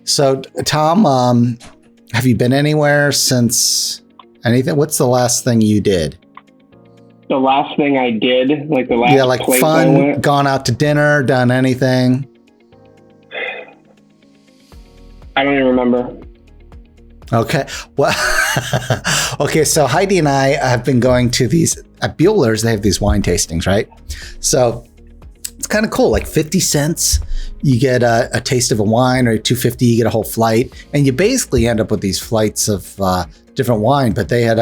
So, Tom, have you been anywhere since anything? What's the last thing you did? The last thing I did, like the last like place fun, I went? Gone out to dinner, done anything? I don't even remember. Okay. Well, okay. So Heidi and I have been going to these at Bueller's. They have these wine tastings, right? So it's kind of cool. Like 50 cents, you get a taste of a wine, or $2.50, you get a whole flight, and you basically end up with these flights of different wine. But they had,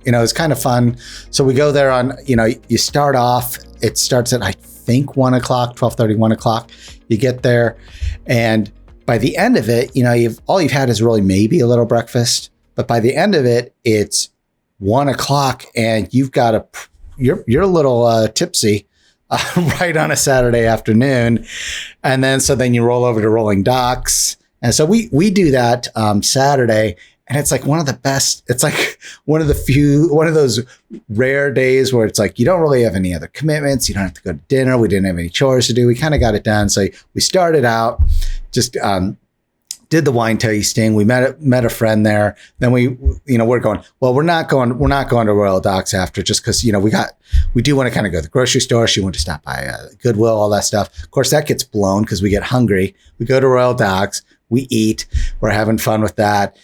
it's kind of fun. So we go there on, you start off. It starts at I think 1 o'clock, 12:30, 1 o'clock. You get there, and by the end of it, all you've had is really maybe a little breakfast, but by the end of it, it's 1 o'clock and you've got you're a little tipsy right on a Saturday afternoon. And then you roll over to Rolling Docks. And so we do that Saturday, and it's like one of the best. It's like one of those rare days where it's like, you don't really have any other commitments. You don't have to go to dinner. We didn't have any chores to do. We kind of got it done. So we started out, just did the wine tasting. We met a friend there. Then we're going, well, we're not going to Royal Docks after, just because, we do want to kind of go to the grocery store. She wanted to stop by Goodwill, all that stuff. Of course, that gets blown because we get hungry. We go to Royal Docks, we eat, we're having fun with that.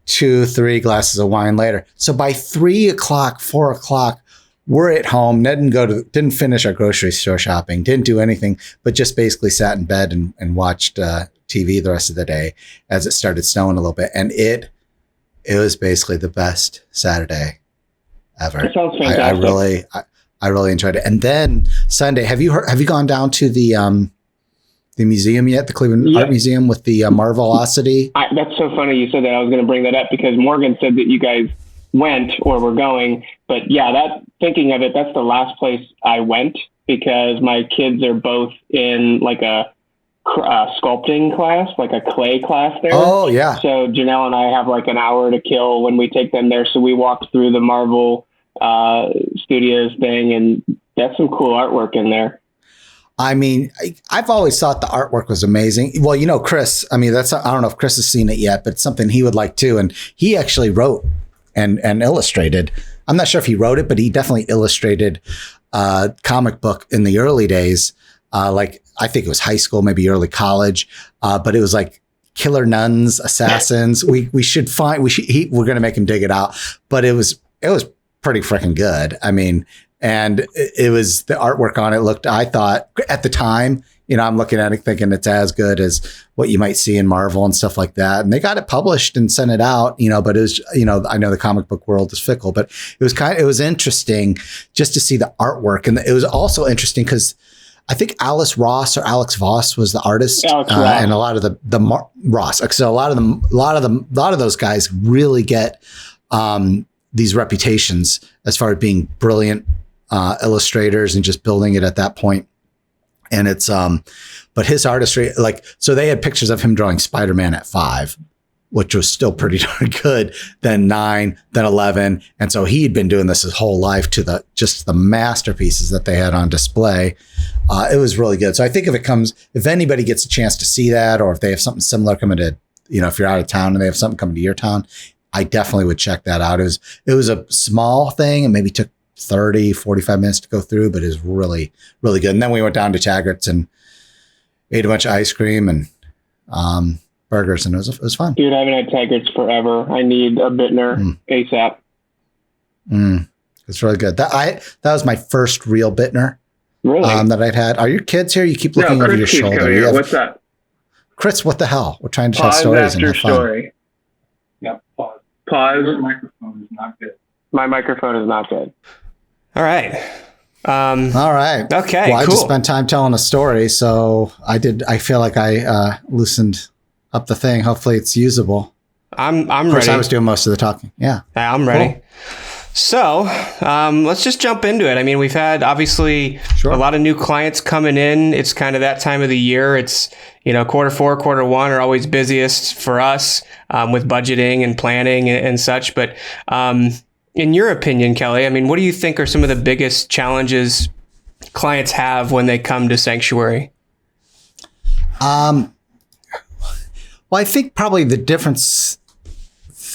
2-3 glasses of wine later. So by 3 o'clock, 4 o'clock, we're at home. Didn't finish our grocery store shopping, didn't do anything, but just basically sat in bed and watched TV the rest of the day as it started snowing a little bit. And it was basically the best Saturday ever. That sounds fantastic. I really enjoyed it. And then Sunday, have you gone down to the museum yet? The Cleveland Art Museum with the Marvelocity? That's so funny you said that. I was going to bring that up because Morgan said that you guys went or were going. But yeah, thinking of it, that's the last place I went because my kids are both in like a sculpting class, like a clay class there. Oh, yeah. So Janelle and I have like an hour to kill when we take them there. So we walked through the Marvel Studios thing, and that's some cool artwork in there. I mean, I've always thought the artwork was amazing. Well, Chris, I don't know if Chris has seen it yet, but it's something he would like too. And he actually wrote and illustrated. I'm not sure if he wrote it, but he definitely illustrated a comic book in the early days. Like I think it was high school, maybe early college. But it was like killer nuns, assassins. We're going to make him dig it out, but it was pretty freaking good. I mean, and it was, the artwork on it looked, I thought at the time, I'm looking at it thinking it's as good as what you might see in Marvel and stuff like that. And they got it published and sent it out, but it was, I know the comic book world is fickle, but it was interesting just to see the artwork. And it was also interesting because I think Alex Voss was the artist, and a lot of the Ross. So a lot of those guys really get these reputations as far as being brilliant illustrators and just building it at that point. And it's, but his artistry, so they had pictures of him drawing Spider-Man at 5, which was still pretty darn good, then 9, then 11. And so he'd been doing this his whole life to the masterpieces that they had on display. It was really good. So I think if anybody gets a chance to see that, or if they have something similar coming to, if you're out of town and they have something coming to your town, I definitely would check that out. It was a small thing and maybe took 30, 45 minutes to go through, but it was really, really good. And then we went down to Taggart's and ate a bunch of ice cream and burgers, and it was fun. Dude, I haven't had Taggart's forever. I need a Bittner ASAP. It's really good. That was my first real Bittner. Really? That I'd had. Are your kids here? You keep looking over your shoulder. What's that? Chris, what the hell? We're trying to tell stories and have fun. Story. Yep. Pause. Your microphone is not good. My microphone is not good. All right. All right. Okay. Well, I cool. just spent time telling a story, so I feel like I loosened up the thing. Hopefully, it's usable. I'm ready. Of course, I was doing most of the talking. Yeah. I'm ready. Cool. So let's just jump into it. I mean, we've had obviously a lot of new clients coming in. It's kind of that time of the year. It's, Q4, Q1 are always busiest for us with budgeting and planning and such. But in your opinion, Kelly, I mean, what do you think are some of the biggest challenges clients have when they come to Sanctuary? Well, Well, I think probably the difference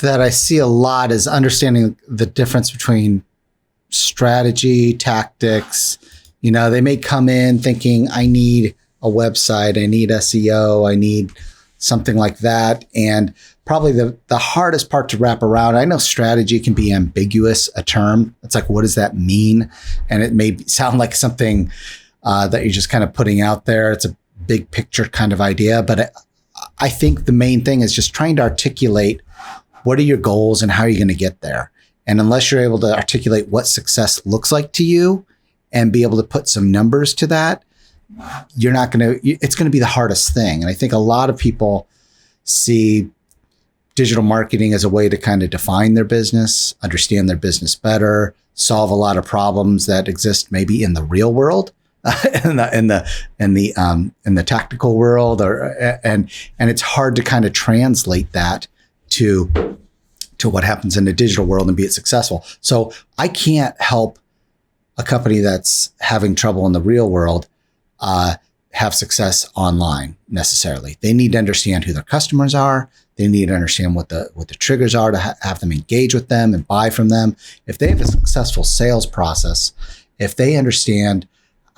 that I see a lot is understanding the difference between strategy, tactics. They may come in thinking, I need a website, I need SEO, I need something like that. And probably the hardest part to wrap around, I know strategy can be ambiguous, a term. It's like, what does that mean? And it may sound like something that you're just kind of putting out there. It's a big picture kind of idea. But I think the main thing is just trying to articulate what are your goals and how are you going to get there? And unless you're able to articulate what success looks like to you and be able to put some numbers to that, you're not going to, it's going to be the hardest thing. And I think a lot of people see digital marketing as a way to kind of define their business, understand their business better, solve a lot of problems that exist maybe in the real world, in the tactical world, and it's hard to kind of translate that to what happens in the digital world and be it successful. So I can't help a company that's having trouble in the real world have success online necessarily. They need to understand who their customers are. They need to understand what the triggers are to have them engage with them and buy from them. If they have a successful sales process, if they understand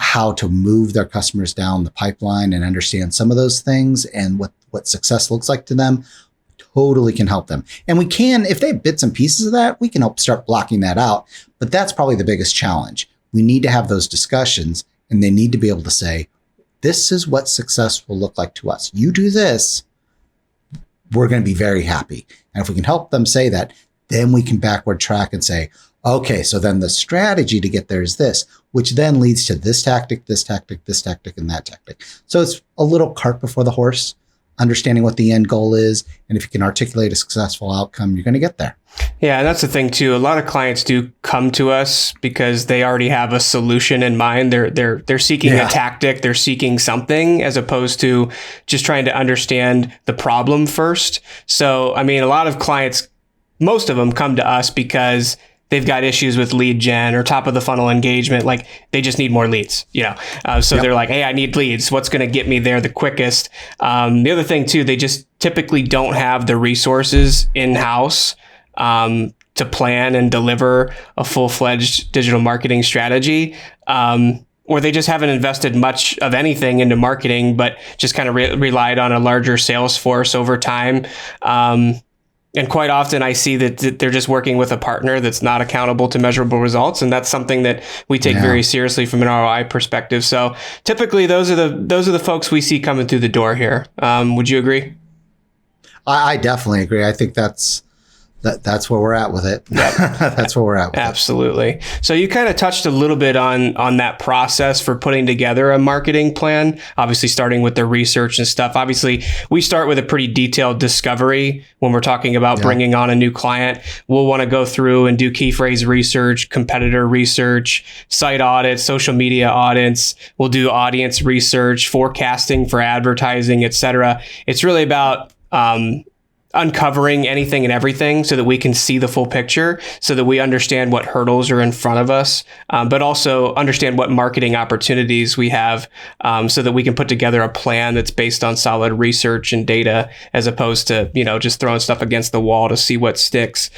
how to move their customers down the pipeline and understand some of those things and what success looks like to them, totally can help them. And we can, if they have bits and pieces of that, we can help start blocking that out. But that's probably the biggest challenge. We need to have those discussions, and they need to be able to say, this is what success will look like to us. You do this, we're going to be very happy. And if we can help them say that, then we can backward track and say, okay, so then the strategy to get there is this, which then leads to this tactic, this tactic, this tactic, and that tactic. So it's a little cart before the horse, understanding what the end goal is. And if you can articulate a successful outcome, you're going to get there. Yeah, and that's the thing too. A lot of clients do come to us because they already have a solution in mind. They're seeking a tactic, they're seeking something, as opposed to just trying to understand the problem first. So, I mean, a lot of clients, most of them come to us because they've got issues with lead gen or top of the funnel engagement. Like they just need more leads, They're like, hey, I need leads. What's going to get me there the quickest? The other thing too, they just typically don't have the resources in-house to plan and deliver a full-fledged digital marketing strategy. Or they just haven't invested much of anything into marketing, but just kind of relied on a larger sales force over time. And quite often I see that they're just working with a partner that's not accountable to measurable results. And that's something that we take very seriously from an ROI perspective. So typically those are the folks we see coming through the door here. Would you agree? I definitely agree. I think that's where we're at with it. Yep. That's where we're at with Absolutely. It. So you kind of touched a little bit on that process for putting together a marketing plan, obviously starting with the research and stuff. Obviously, we start with a pretty detailed discovery when we're talking about bringing on a new client. We'll want to go through and do key phrase research, competitor research, site audits, social media audits. We'll do audience research, forecasting for advertising, et cetera. It's really about uncovering anything and everything so that we can see the full picture, so that we understand what hurdles are in front of us, but also understand what marketing opportunities we have, so that we can put together a plan that's based on solid research and data, as opposed to, just throwing stuff against the wall to see what sticks.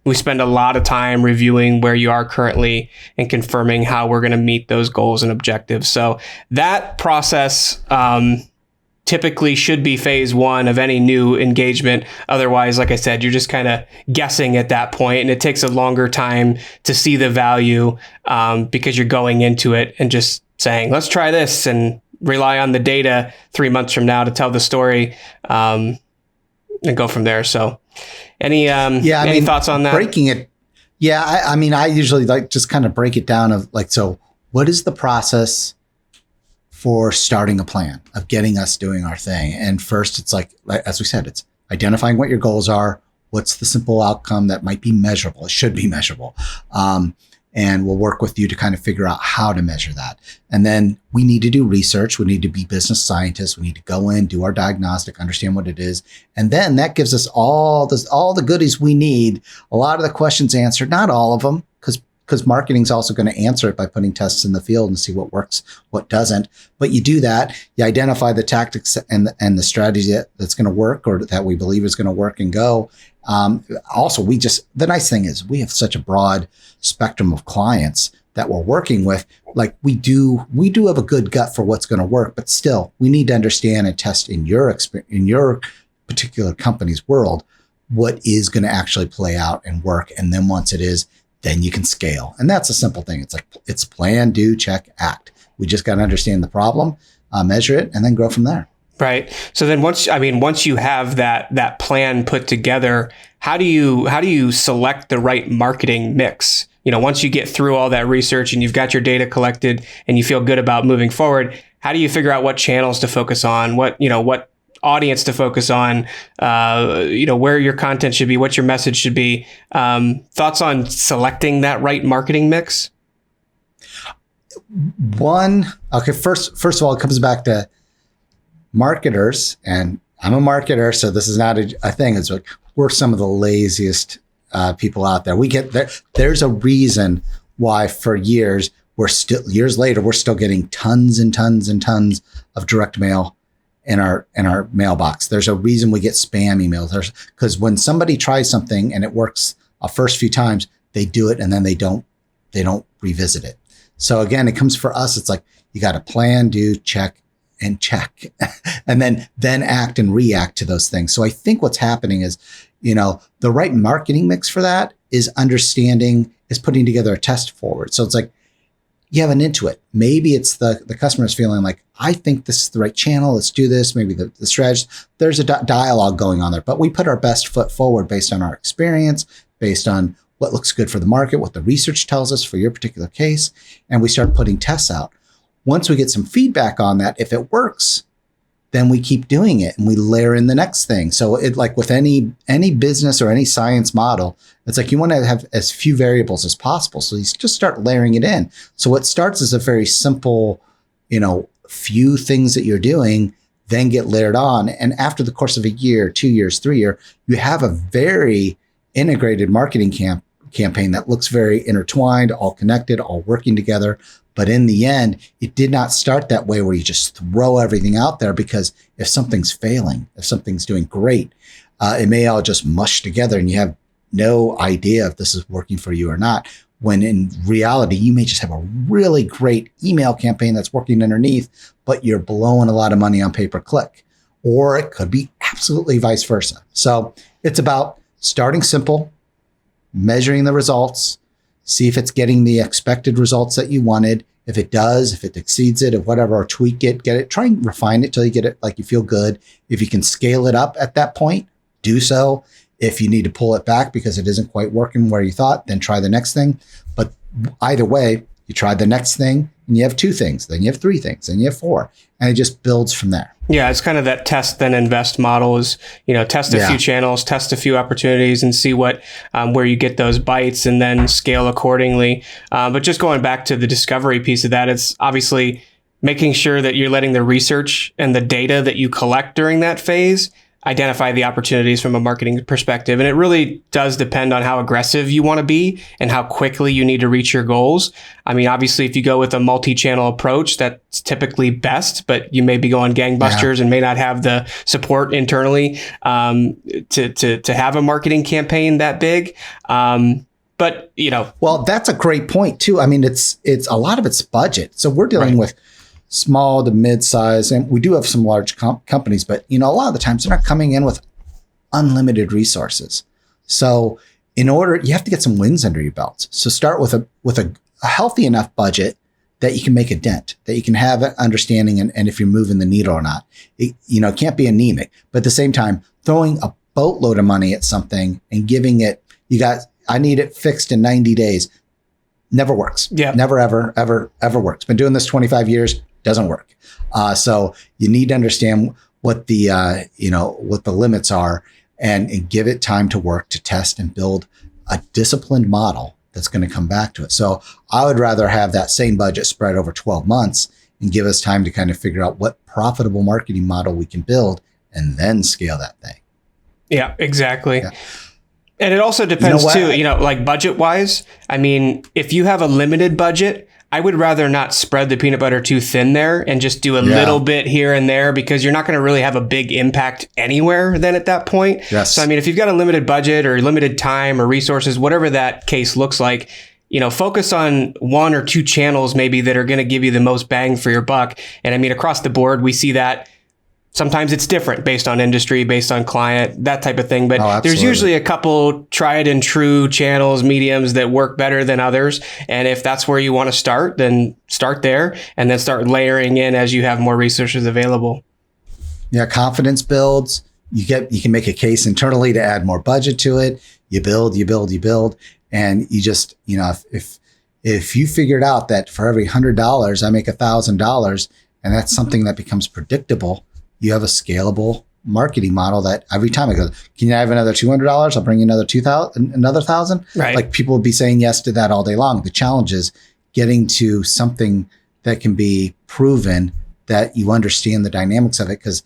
We spend a lot of time reviewing where you are currently and confirming how we're going to meet those goals and objectives. So that process, typically should be phase one of any new engagement. Otherwise, like I said, you're just kind of guessing at that point, and it takes a longer time to see the value, because you're going into it and just saying, let's try this, and rely on the data 3 months from now to tell the story, and go from there. So any thoughts on that? Breaking it. Yeah. I usually just kind of break it down of so what is the process for starting a plan of getting us doing our thing? And first, it's as we said, it's identifying what your goals are. What's the simple outcome that might be measurable? It should be measurable. And we'll work with you to kind of figure out how to measure that. And then we need to do research. We need to be business scientists. We need to go in, do our diagnostic, understand what it is. And then that gives us all the goodies we need. A lot of the questions answered, not all of them, because because marketing is also going to answer it by putting tests in the field and see what works, what doesn't. But you do that, you identify the tactics and the strategy that's going to work or that we believe is going to work and go. Also, the nice thing is we have such a broad spectrum of clients that we're working with. Like we do have a good gut for what's going to work, but still we need to understand and test in your particular company's world, what is going to actually play out and work. And then once it is, then you can scale. And that's a simple thing. It's plan, do, check, act. We just got to understand the problem, measure it, and then grow from there. Right. So then once you have that plan put together, how do you select the right marketing mix? Once you get through all that research and you've got your data collected and you feel good about moving forward, how do you figure out what channels to focus on, what audience to focus on, where your content should be, what your message should be? Thoughts on selecting that right marketing mix? First of all, it comes back to marketers, and I'm a marketer, so this is not a thing. It's like we're some of the laziest people out there. We get there. There's a reason why for years later we're still getting tons and tons and tons of direct mail in our mailbox. There's a reason we get spam emails. Because when somebody tries something and it works a first few times, they do it and then they don't revisit it. So again, it comes for us. It's like you got to plan, do, check, and check, and then act and react to those things. So I think what's happening is, the right marketing mix for that is putting together a test forward. So it's like you have an intuit. Maybe it's the customer's feeling like, I think this is the right channel. Let's do this. Maybe the strategy. There's a dialogue going on there, but we put our best foot forward based on our experience, based on what looks good for the market, what the research tells us for your particular case, and we start putting tests out. Once we get some feedback on that, if it works, then we keep doing it and we layer in the next thing. So it, like with any business or any science model, it's like you want to have as few variables as possible. So you just start layering it in. So what starts as a very simple, few things that you're doing, then get layered on. And after the course of a year, 2 years, 3 years, you have a very integrated marketing campaign that looks very intertwined, all connected, all working together. But in the end, it did not start that way where you just throw everything out there, because if something's failing, if something's doing great, it may all just mush together and you have no idea if this is working for you or not. When in reality, you may just have a really great email campaign that's working underneath, but you're blowing a lot of money on pay-per-click. Or it could be absolutely vice versa. So it's about starting simple, measuring the results, see if it's getting the expected results that you wanted. If it does, if it exceeds it, or whatever, or tweak it, get it, try and refine it till you get it like you feel good. If you can scale it up at that point, do so. If you need to pull it back because it isn't quite working where you thought, then try the next thing. But either way, you try the next thing and you have 2 things, then you have 3 things, then you have 4, and it just builds from there. Yeah, it's kind of that test then invest model is, test a few channels, test a few opportunities and see what, where you get those bites and then scale accordingly. But just going back to the discovery piece of that, it's obviously making sure that you're letting the research and the data that you collect during that phase identify the opportunities from a marketing perspective. And it really does depend on how aggressive you want to be and how quickly you need to reach your goals. I mean, obviously, if you go with a multi-channel approach, that's typically best, but you may be going gangbusters and may not have the support internally to have a marketing campaign that big. But, Well, that's a great point, too. I mean, it's a lot of it's budget. So we're dealing with small to mid-size, and we do have some large companies, but a lot of the times they're not coming in with unlimited resources. So you have to get some wins under your belt. So start with a healthy enough budget that you can make a dent, that you can have an understanding and if you're moving the needle or not. It can't be anemic, but at the same time, throwing a boatload of money at something and giving it, I need it fixed in 90 days. Never works. Yeah. Never, ever works. Been doing this 25 years. Doesn't work. So you need to understand what the limits are and give it time to work, to test and build a disciplined model that's going to come back to it. So I would rather have that same budget spread over 12 months and give us time to kind of figure out what profitable marketing model we can build and then scale that thing. Yeah, exactly. Yeah. And it also depends too, like budget wise. I mean, if you have a limited budget, I would rather not spread the peanut butter too thin there and just do a little bit here and there, because you're not going to really have a big impact anywhere then at that point. Yes. So, I mean, if you've got a limited budget or limited time or resources, whatever that case looks like, focus on one or two channels maybe that are going to give you the most bang for your buck. And I mean, across the board, we see that. Sometimes it's different based on industry, based on client, that type of thing. But there's usually a couple tried and true channels, mediums that work better than others. And if that's where you want to start, then start there and then start layering in as you have more resources available. Yeah, confidence builds. You can make a case internally to add more budget to it. You build. And you just, if you figured out that for every $100, I make $1,000, and that's something that becomes predictable, you have a scalable marketing model that every time I go, can you have another $200? I'll bring you another another $1,000. Right. Like people will be saying yes to that all day long. The challenge is getting to something that can be proven, that you understand the dynamics of it. Because,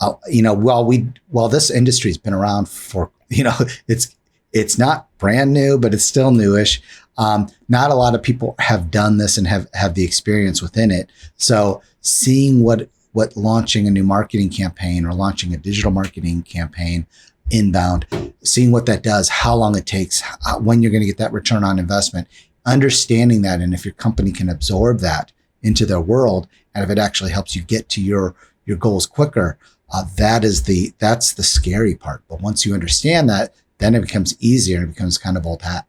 while this industry's been around for, it's not brand new, but it's still newish. Not a lot of people have done this and have the experience within it. So seeing what launching a new marketing campaign or launching a digital marketing campaign inbound, seeing what that does, how long it takes, when you're going to get that return on investment, understanding that. And if your company can absorb that into their world, and if it actually helps you get to your goals quicker, that's the scary part. But once you understand that, then it becomes easier and it becomes kind of old hat.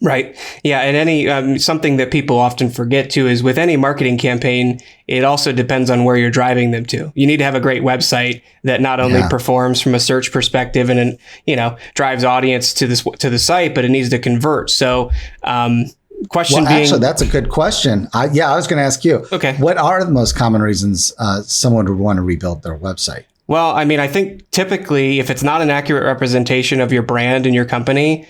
Right. Yeah. And any something that people often forget too is with any marketing campaign, it also depends on where you're driving them to. You need to have a great website that not only performs from a search perspective and drives audience to the site, but it needs to convert. So, actually, that's a good question. I was going to ask you. Okay. What are the most common reasons someone would want to rebuild their website? Well, I mean, I think typically if it's not an accurate representation of your brand and your company,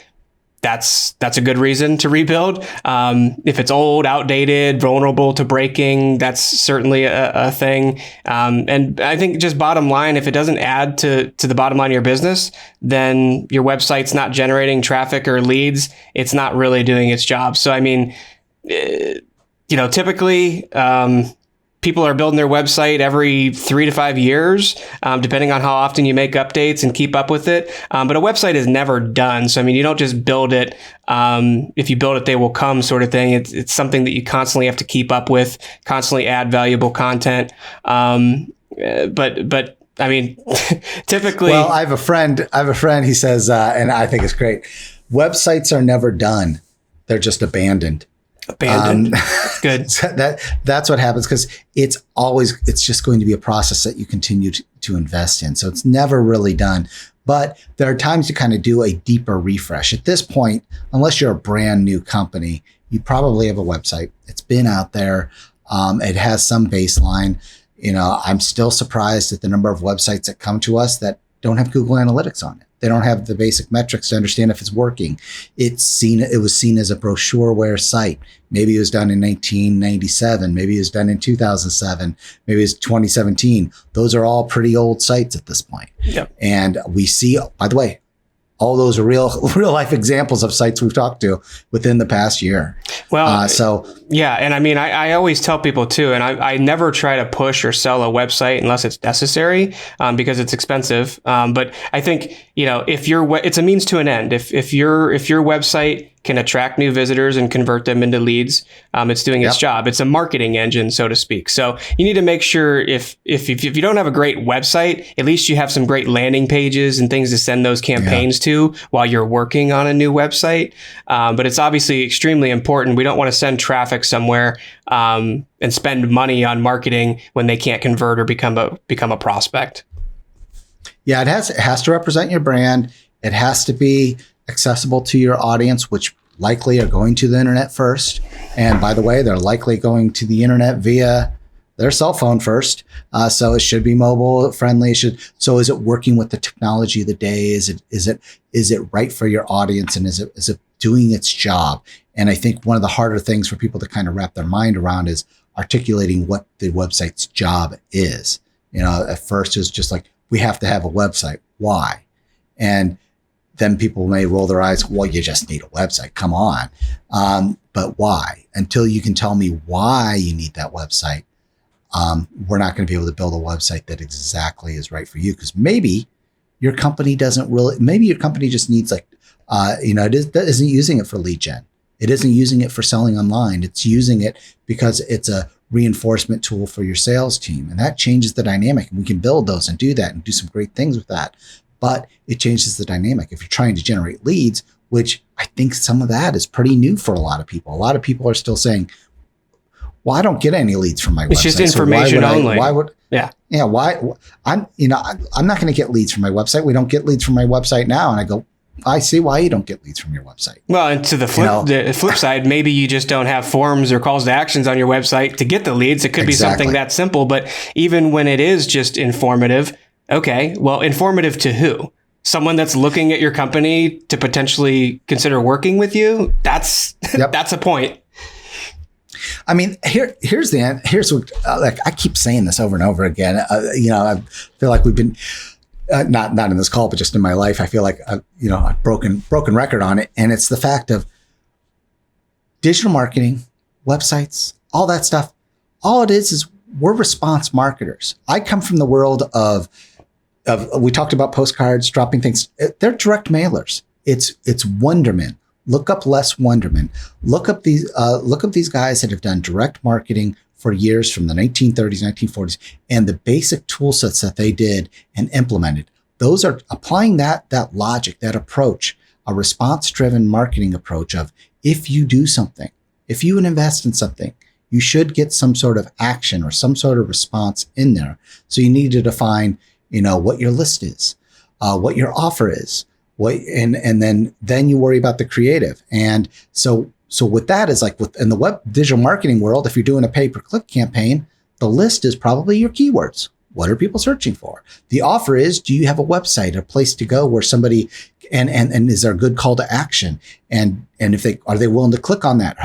that's a good reason to rebuild. If it's old, outdated, vulnerable to breaking, that's certainly a thing. And I think just bottom line, if it doesn't add to the bottom line of your business, then your website's not generating traffic or leads. It's not really doing its job. So, I mean, typically, people are building their website every 3 to 5 years, depending on how often you make updates and keep up with it. But a website is never done. So, I mean, you don't just build it. If you build it, they will come sort of thing. It's something that you constantly have to keep up with, constantly add valuable content. But I mean, typically. Well, I have a friend, he says, and I think it's great. Websites are never done. They're just abandoned. Good. So that's what happens, because it's just going to be a process that you continue to invest in. So it's never really done. But there are times you kind of do a deeper refresh. At this point, unless you're a brand new company, you probably have a website. It's been out there. It has some baseline. I'm still surprised at the number of websites that come to us that don't have Google Analytics on it. They don't have the basic metrics to understand if it's working. It was seen as a brochureware site. Maybe it was done in 1997. Maybe it was done in 2007. Maybe it's 2017. Those are all pretty old sites at this point. Yep. And we see, by the way, all those are real life examples of sites we've talked to within the past year. Well, yeah. And I mean, I always tell people too, and I never try to push or sell a website unless it's necessary, because it's expensive. But I think, if it's a means to an end. If your website can attract new visitors and convert them into leads, it's doing its job. It's a marketing engine, so to speak. So you need to make sure if you don't have a great website, at least you have some great landing pages and things to send those campaigns to while you're working on a new website. But it's obviously extremely important. We don't want to send traffic somewhere and spend money on marketing when they can't convert or become a prospect. Yeah, it has to represent your brand. It has to be accessible to your audience, which likely are going to the internet first. And by the way, they're likely going to the internet via their cell phone first. So it should be mobile friendly. So is it working with the technology of the day? Is it right for your audience? And is it doing its job? And I think one of the harder things for people to kind of wrap their mind around is articulating what the website's job is. At first it was just like, we have to have a website. Why? And then people may roll their eyes. Well, you just need a website. Come on. But why? Until you can tell me why you need that website, we're not going to be able to build a website that exactly is right for you. Because maybe your company maybe your company just needs it isn't using it for lead gen. It isn't using it for selling online. It's using it because it's a reinforcement tool for your sales team. And that changes the dynamic. And we can build those and do that and do some great things with that. But it changes the dynamic. If you're trying to generate leads, which I think some of that is pretty new for a lot of people. A lot of people are still saying, well, I don't get any leads from my website. It's just information only. Why? I'm not going to get leads from my website. We don't get leads from my website now. And I go, I see why you don't get leads from your website. Well, and to the flip side, maybe you just don't have forms or calls to actions on your website to get the leads. It could be something that simple, but even when it is just informative, okay, well, informative to who? Someone that's looking at your company to potentially consider working with you? That's a point. I mean, here's what I keep saying this over and over again. I feel like we've been not in this call, but just in my life, I feel like I've broken record on it, and it's the fact of digital marketing, websites, all that stuff. All it is we're response marketers. I come from the world of we talked about postcards, dropping things. They're direct mailers. It's Wonderman. Look up Les Wonderman. Look up these guys that have done direct marketing for years, from the 1930s, 1940s, and the basic tool sets that they did and implemented. Those are applying that logic, that approach, a response-driven marketing approach of, if you do something, if you invest in something, you should get some sort of action or some sort of response in there. So you need to define, what your list is, what your offer is, and then you worry about the creative. And so with that is like in the web digital marketing world, if you're doing a pay-per-click campaign, the list is probably your keywords. What are people searching for? The offer is, do you have a website, a place to go where somebody, and is there a good call to action? And if are they willing to click on that?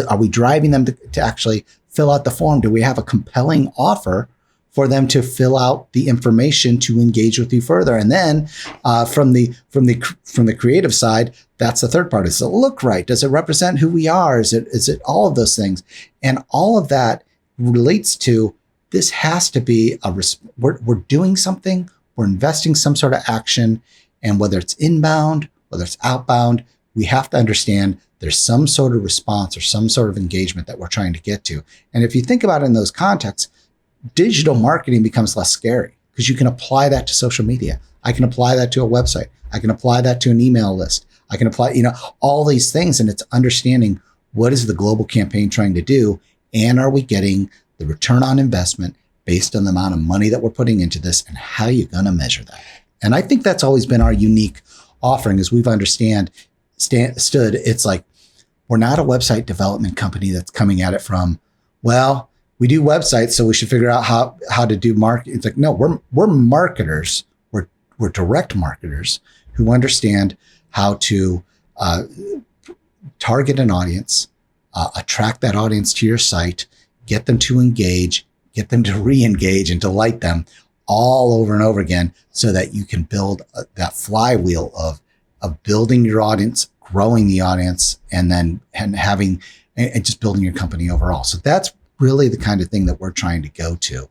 Are we driving them to actually fill out the form? Do we have a compelling offer for them to fill out the information to engage with you further? And then from the creative side, that's the third part. Does it look right? Does it represent who we are? Is it all of those things? And all of that relates to, this has to be we're doing something, we're investing some sort of action, and whether it's inbound, whether it's outbound, we have to understand there's some sort of response or some sort of engagement that we're trying to get to. And if you think about it in those contexts, digital marketing becomes less scary because you can apply that to social media. I can apply that to a website. I can apply that to an email list. I can apply, all these things. And it's understanding, what is the global campaign trying to do? And are we getting the return on investment based on the amount of money that we're putting into this, and how are you going to measure that? And I think that's always been our unique offering, as we've stood. It's like, we're not a website development company that's coming at it from, well, we do websites, so we should figure out how to do marketing. It's like, no, we're marketers. We're direct marketers who understand how to target an audience, attract that audience to your site, get them to engage, get them to re-engage and delight them all over and over again, so that you can build that flywheel of building your audience, growing the audience, and just building your company overall. So that's really the kind of thing that we're trying to go to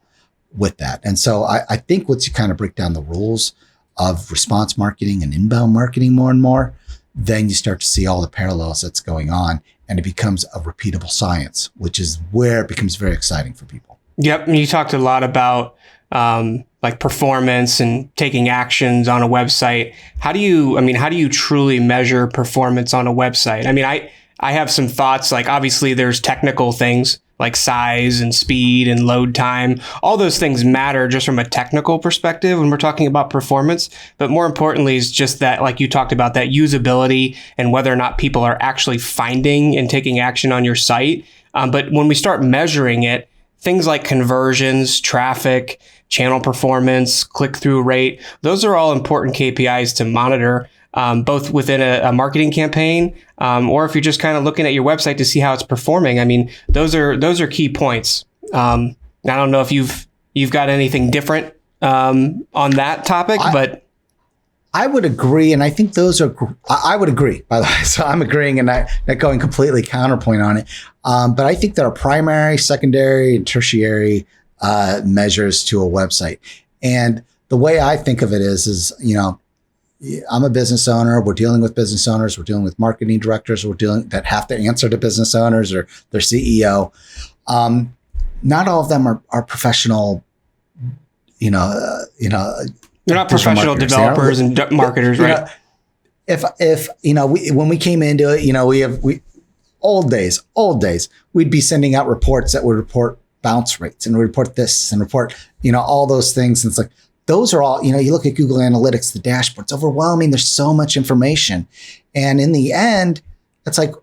with that. And so I think once you kind of break down the rules of response marketing and inbound marketing more and more, then you start to see all the parallels that's going on, and it becomes a repeatable science, which is where it becomes very exciting for people. Yep. And you talked a lot about like performance and taking actions on a website. How do you truly measure performance on a website? I mean, I have some thoughts. Like, obviously there's technical things like size and speed and load time. All those things matter just from a technical perspective when we're talking about performance. But more importantly is just that, like you talked about, that usability and whether or not people are actually finding and taking action on your site. But when we start measuring it, things like conversions, traffic, channel performance, click-through rate, those are all important KPIs to monitor, both within a marketing campaign, or if you're just kind of looking at your website to see how it's performing. I mean, those are key points. I don't know if you've got anything different on that topic, but I would agree, and I think those are. I would agree, by the way. So I'm agreeing and not going completely counterpoint on it. But I think there are primary, secondary, and tertiary measures to a website. And the way I think of it is I'm a business owner. We're dealing with business owners. We're dealing with marketing directors. That have to answer to business owners or their CEO. Not all of them are professional. They're not professional developers and marketers, right? When we came into it, old days, we'd be sending out reports that would report bounce rates and report this and report, all those things. And it's like, those are all, you look at Google Analytics, the dashboard's overwhelming. There's so much information. And in the end, it's like,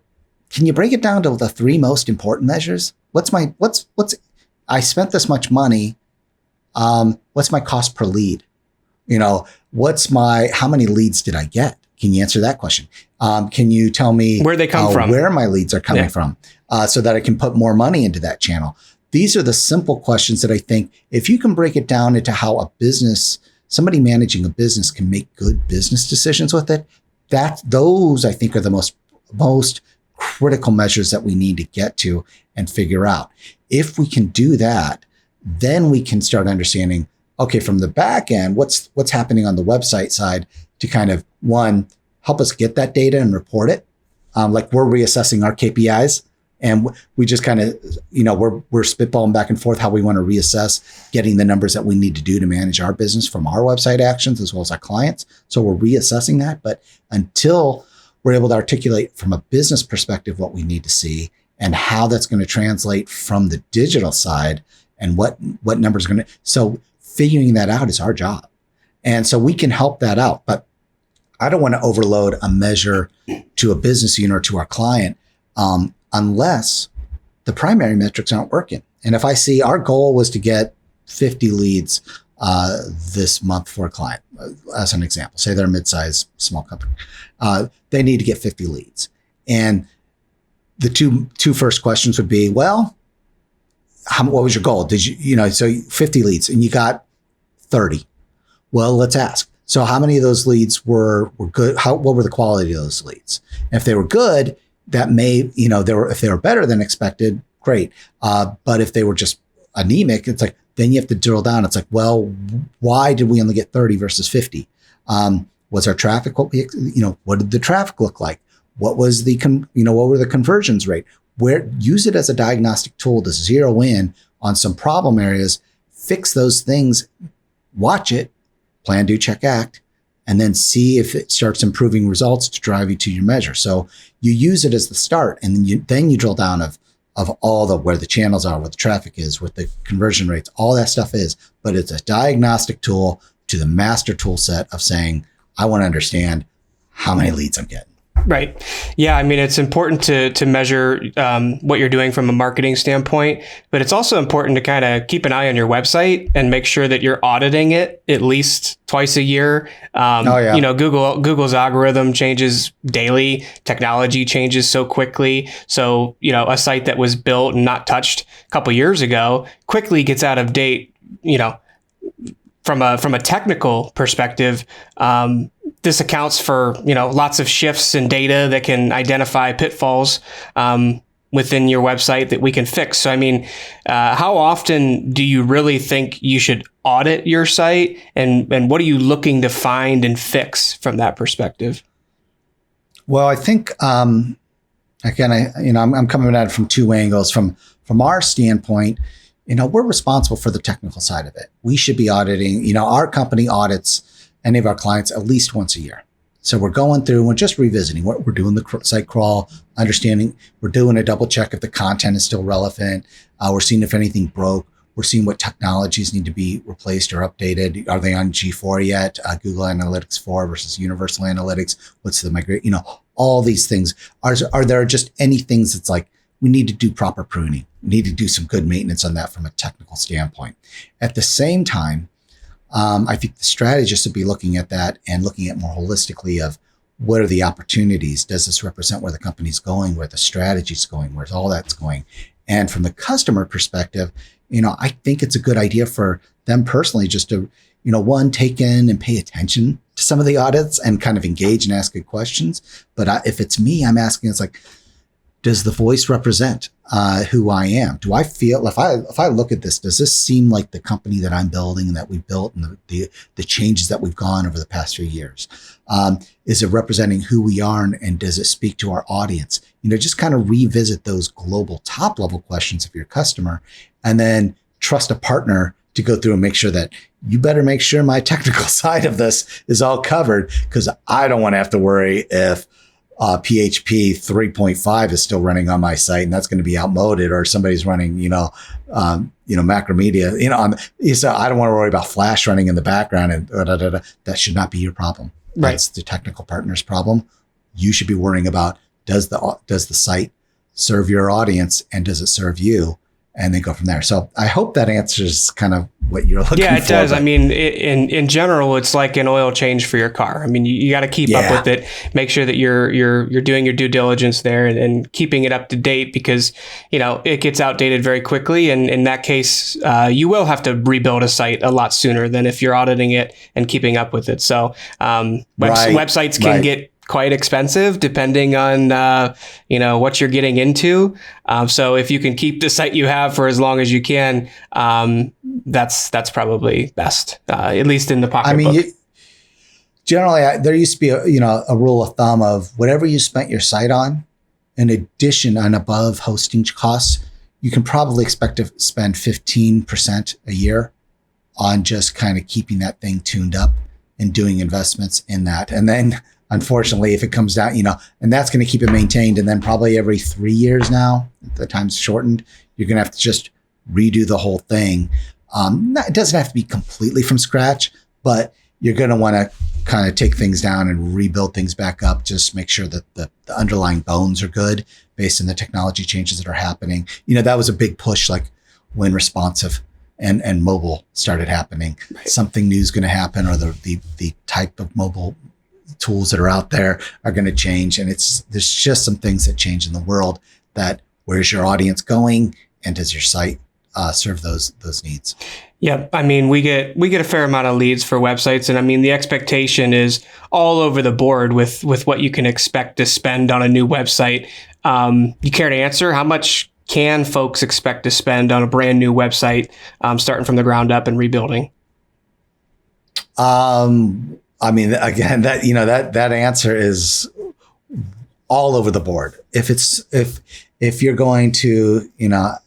can you break it down to the three most important measures? I spent this much money. What's my cost per lead? How many leads did I get? Can you answer that question? Can you tell me where they come from, where my leads are coming from, so that I can put more money into that channel? These are the simple questions that I think if you can break it down into how somebody managing a business can make good business decisions with it, those I think are the most critical measures that we need to get to and figure out. If we can do that, then we can start understanding, okay, from the back end, what's happening on the website side to kind of, one, help us get that data and report it. Like we're reassessing our KPIs and we just kind of, we're spitballing back and forth how we want to reassess getting the numbers that we need to do to manage our business from our website actions as well as our clients. So we're reassessing that. But until we're able to articulate from a business perspective what we need to see and how that's going to translate from the digital side and what numbers are going to, so figuring that out is our job. And so we can help that out, but I don't want to overload a measure to a business unit or to our client unless the primary metrics aren't working. And if I see our goal was to get 50 leads this month for a client, as an example, say they're a mid-sized small company, they need to get 50 leads. And the two first questions would be, well, what was your goal? Did so 50 leads and you got 30. Well, let's ask. So how many of those leads were good? What were the quality of those leads? And if they were good, that may, if they were better than expected, great. But if they were just anemic, it's like, then you have to drill down. It's like, well, why did we only get 30 versus 50? Was our traffic, what did the traffic look like? What was what were the conversions rate? Use it as a diagnostic tool to zero in on some problem areas, fix those things, watch it, plan, do, check, act, and then see if it starts improving results to drive you to your measure. So you use it as the start, and then you drill down of all where the channels are, what the traffic is, what the conversion rates, all that stuff is. But it's a diagnostic tool to the master tool set of saying, I want to understand how many leads I'm getting. Right. Yeah. I mean, it's important to measure what you're doing from a marketing standpoint, but it's also important to kind of keep an eye on your website and make sure that you're auditing it at least twice a year. Google's algorithm changes daily. Technology changes so quickly. So, a site that was built and not touched a couple years ago quickly gets out of date, from a technical perspective. This accounts for, lots of shifts in data that can identify pitfalls within your website that we can fix. So, I mean, how often do you really think you should audit your site, and what are you looking to find and fix from that perspective? Well, I think, again, I'm coming at it from two angles. From our standpoint, we're responsible for the technical side of it. We should be auditing, our company audits any of our clients at least once a year. So we're going through and we're just revisiting what we're doing, the site crawl, understanding, we're doing a double check if the content is still relevant. We're seeing if anything broke. We're seeing what technologies need to be replaced or updated. Are they on G4 yet? Google Analytics 4 versus Universal Analytics. What's the migration? All these things. Are there just any things that's like, we need to do proper pruning. We need to do some good maintenance on that from a technical standpoint. At the same time, I think the strategist would be looking at that and looking at more holistically of what are the opportunities? Does this represent where the company's going, where the strategy's going, where's all that's going? And from the customer perspective, I think it's a good idea for them personally just to, one, take in and pay attention to some of the audits and kind of engage and ask good questions. But if it's me, I'm asking, it's like, does the voice represent who I am? Do I feel, if I look at this, does this seem like the company that I'm building and that we built and the changes that we've gone over the past few years? Is it representing who we are, and does it speak to our audience? Just kind of revisit those global top level questions of your customer, and then trust a partner to go through and make sure that you better make sure my technical side of this is all covered, because I don't want to have to worry if PHP 3.5 is still running on my site and that's going to be outmoded, or somebody's running, Macromedia, so I don't want to worry about Flash running in the background, and that should not be your problem. Right. That's the technical partner's problem. You should be worrying about, does the site serve your audience, and does it serve you? And then go from there. So I hope that answers kind of what you're looking for. Yeah, it does. I mean, in general, it's like an oil change for your car. I mean, you got to keep up with it. Make sure that you're doing your due diligence there, and keeping it up to date, because it gets outdated very quickly. And in that case, you will have to rebuild a site a lot sooner than if you're auditing it and keeping up with it. So websites can get quite expensive depending on what you're getting into. So if you can keep the site you have for as long as you can, that's probably best, at least in the pocketbook. I mean, generally, there used to be a rule of thumb of whatever you spent your site on, in addition and above hosting costs, you can probably expect to spend 15% a year on just kind of keeping that thing tuned up and doing investments in that. And then, unfortunately, if it comes down, and that's going to keep it maintained. And then probably every 3 years now, the time's shortened, you're going to have to just redo the whole thing. It doesn't have to be completely from scratch, but you're going to want to kind of take things down and rebuild things back up. Just make sure that the underlying bones are good based on the technology changes that are happening. That was a big push, like when responsive and mobile started happening. Right. Something new is going to happen, or the type of mobile tools that are out there are going to change. And there's just some things that change in the world, that where's your audience going, and does your site serve those needs? Yeah. I mean, we get a fair amount of leads for websites. And I mean, the expectation is all over the board with what you can expect to spend on a new website. You care to answer? How much can folks expect to spend on a brand new website, starting from the ground up and rebuilding? I mean, again, that answer is all over the board. If you're going to,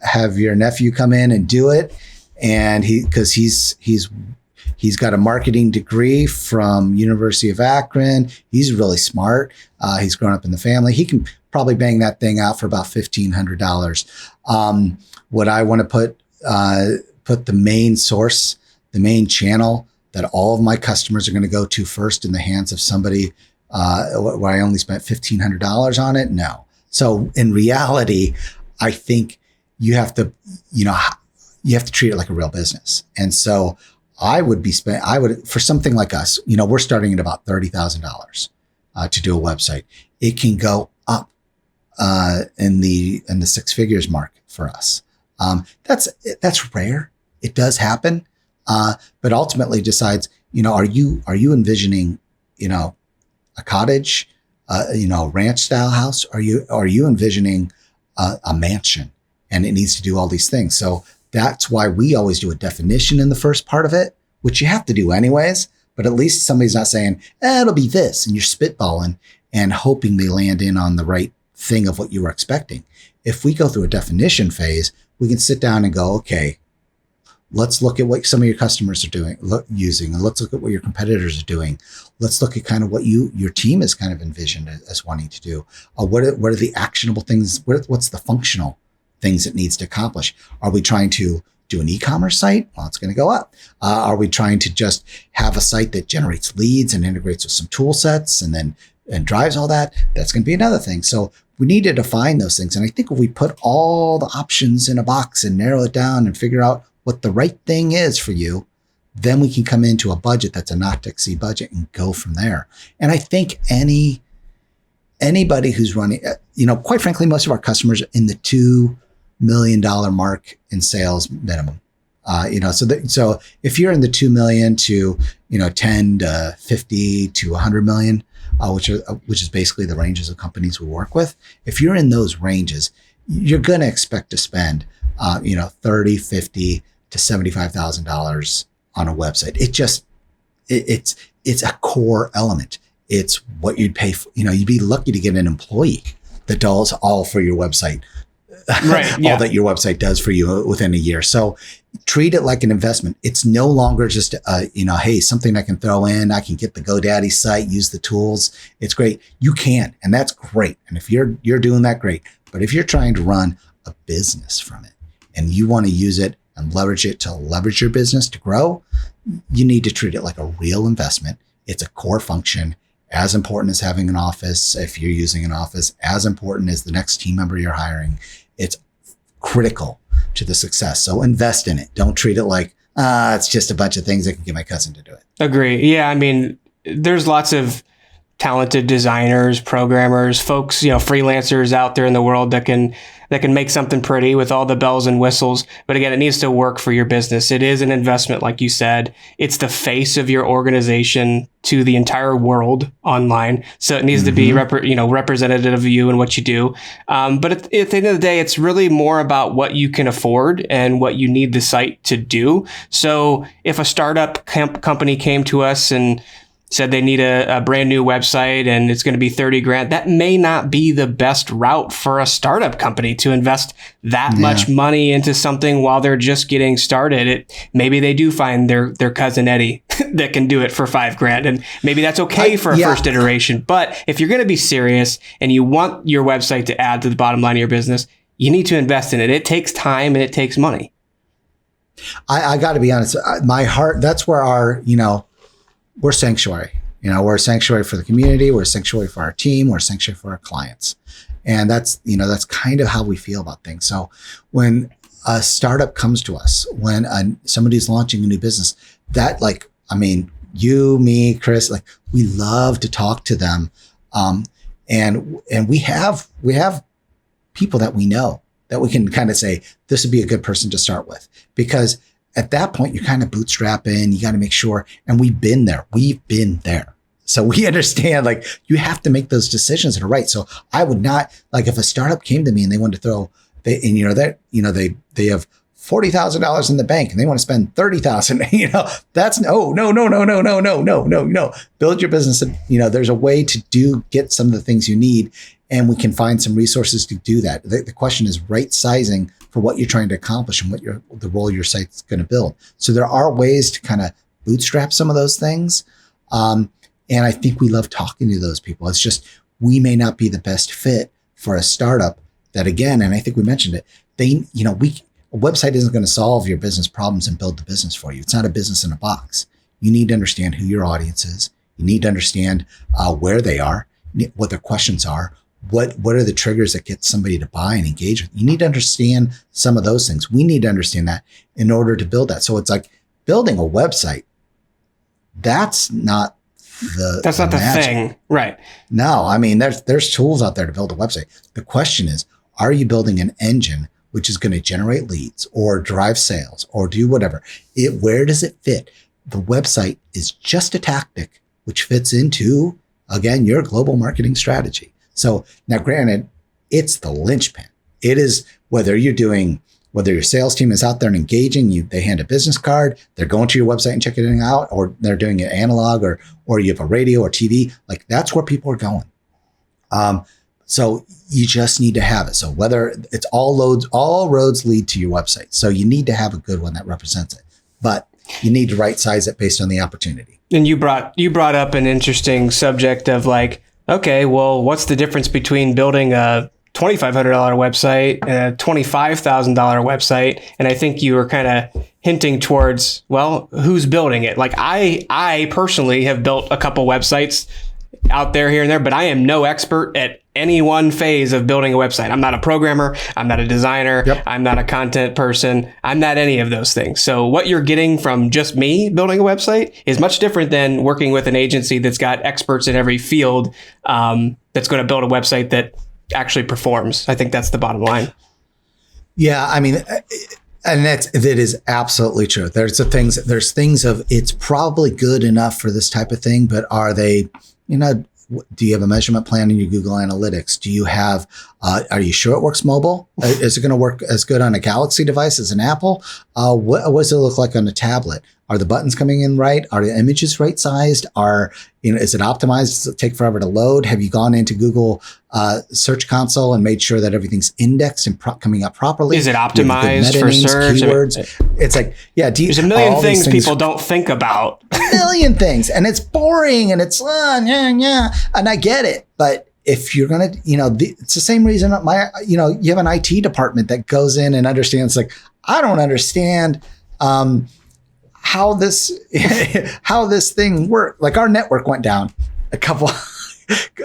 have your nephew come in and do it, and because he's got a marketing degree from University of Akron, he's really smart. He's grown up in the family. He can probably bang that thing out for about $1,500. What I want to put the main source, the main channel that all of my customers are going to go to first in the hands of somebody where I only spent $1,500 on it? No. So in reality, I think you have to treat it like a real business. And so I would for something like us, we're starting at about $30,000 to do a website. It can go up in the six figures mark for us. That's rare. It does happen. But ultimately decides, are you envisioning, a cottage, ranch style house? Are you envisioning a mansion, and it needs to do all these things? So that's why we always do a definition in the first part of it, which you have to do anyways, but at least somebody's not saying, it'll be this, and you're spitballing and hoping they land in on the right thing of what you were expecting. If we go through a definition phase, we can sit down and go, okay, let's look at what some of your customers are using, and let's look at what your competitors are doing. Let's look at kind of what your team is kind of envisioned as wanting to do. What are the actionable things? What's the functional things it needs to accomplish? Are we trying to do an e-commerce site? Well, it's going to go up. Are we trying to just have a site that generates leads and integrates with some tool sets and drives all that? That's going to be another thing. So we need to define those things. And I think if we put all the options in a box and narrow it down and figure out what the right thing is for you, then we can come into a budget that's a not to exceed budget and go from there. And I think anybody who's running, quite frankly, most of our customers are in the $2 million mark in sales minimum. So if you're in the 2 million to 10 to 50 to 100 million, which is basically the ranges of companies we work with, if you're in those ranges, you're going to expect to spend 30, 50 to $75,000 on a website. It's a core element. It's what you'd pay for. You'd be lucky to get an employee that does all for your website. Right. Yeah. All that your website does for you within a year. So treat it like an investment. It's no longer just, hey, something I can throw in. I can get the GoDaddy site, use the tools. It's great. You can, and that's great. And if you're doing that, great. But if you're trying to run a business from it and you want to use it and leverage it to leverage your business to grow, you need to treat it like a real investment. It's a core function, as important as having an office. If you're using an office, as important as the next team member you're hiring. It's critical to the success. So invest in it. Don't treat it like, it's just a bunch of things I can get my cousin to do it. Agree. Yeah. I mean, there's lots of talented designers, programmers, folks, freelancers out there in the world that can make something pretty with all the bells and whistles. But again, it needs to work for your business. It is an investment, like you said. It's the face of your organization to the entire world online. So it needs to be representative of you and what you do. But at the end of the day, it's really more about what you can afford and what you need the site to do. So if a startup company came to us and said they need a brand new website and it's going to be 30 grand, that may not be the best route for a startup company to invest that much money into something while they're just getting started. Maybe they do find their cousin Eddie that can do it for $5,000, and maybe that's okay for a first iteration. But if you're going to be serious and you want your website to add to the bottom line of your business, you need to invest in it. It takes time and it takes money. I got to be honest, my heart, that's where we're sanctuary. We're a sanctuary for the community. We're a sanctuary for our team. We're a sanctuary for our clients. And that's kind of how we feel about things. So when a startup comes to us, when somebody's launching a new business, you, me, Chris, we love to talk to them. And we have people that we know that we can kind of say, this would be a good person to start with, because at that point, you're kind of bootstrapping. You got to make sure. And we've been there. So we understand, you have to make those decisions that are right. So I would not, if a startup came to me and they wanted to throw, they have $40,000 in the bank and they want to spend $30,000, that's no. Build your business. There's a way to get some of the things you need, and we can find some resources to do that. The question is right sizing for what you're trying to accomplish and what the role your site's going to build. So there are ways to kind of bootstrap some of those things. And I think we love talking to those people. It's just, we may not be the best fit for a startup that, again, and I think we mentioned it, a website isn't going to solve your business problems and build the business for you. It's not a business in a box. You need to understand who your audience is. You need to understand where they are, what their questions are. What are the triggers that get somebody to buy and engage with? You need to understand some of those things. We need to understand that in order to build that. So it's like building a website. That's not the thing, right? No, there's tools out there to build a website. The question is, are you building an engine which is going to generate leads or drive sales or do whatever? Where does it fit? The website is just a tactic which fits into, again, your global marketing strategy. So now, granted, it's the linchpin. It is whether your sales team is out there and engaging, they hand a business card, they're going to your website and checking it out, or they're doing it analog, or you have a radio or TV, that's where people are going. So you just need to have it. So whether it's all roads lead to your website. So you need to have a good one that represents it, but you need to right size it based on the opportunity. And you brought up an interesting subject of okay, well, what's the difference between building a $2,500 website and a $25,000 website? And I think you were kind of hinting towards, well, who's building it? I personally have built a couple websites out there here and there, but I am no expert at any one phase of building a website. I'm not a programmer. I'm not a designer. Yep. I'm not a content person. I'm not any of those things. So what you're getting from just me building a website is much different than working with an agency that's got experts in every field that's going to build a website that actually performs. I think that's the bottom line. Yeah. And that is absolutely true. There's things of it's probably good enough for this type of thing, but are they, do you have a measurement plan in your Google Analytics? Do you have, are you sure it works mobile? Is it going to work as good on a Galaxy device as an Apple? What does it look like on a tablet? Are the buttons coming in right? Are the images right sized? Is it optimized? Does it take forever to load? Have you gone into Google Search Console and made sure that everything's indexed and coming up properly? Is it optimized for search? Keywords? It's like, yeah. There's a million things people don't think about. A million things, and it's boring, and it's yeah, and I get it, but if you're gonna, it's the same reason you have an IT department that goes in and understands. Like, I don't understand. How this thing worked. Like, our network went down a couple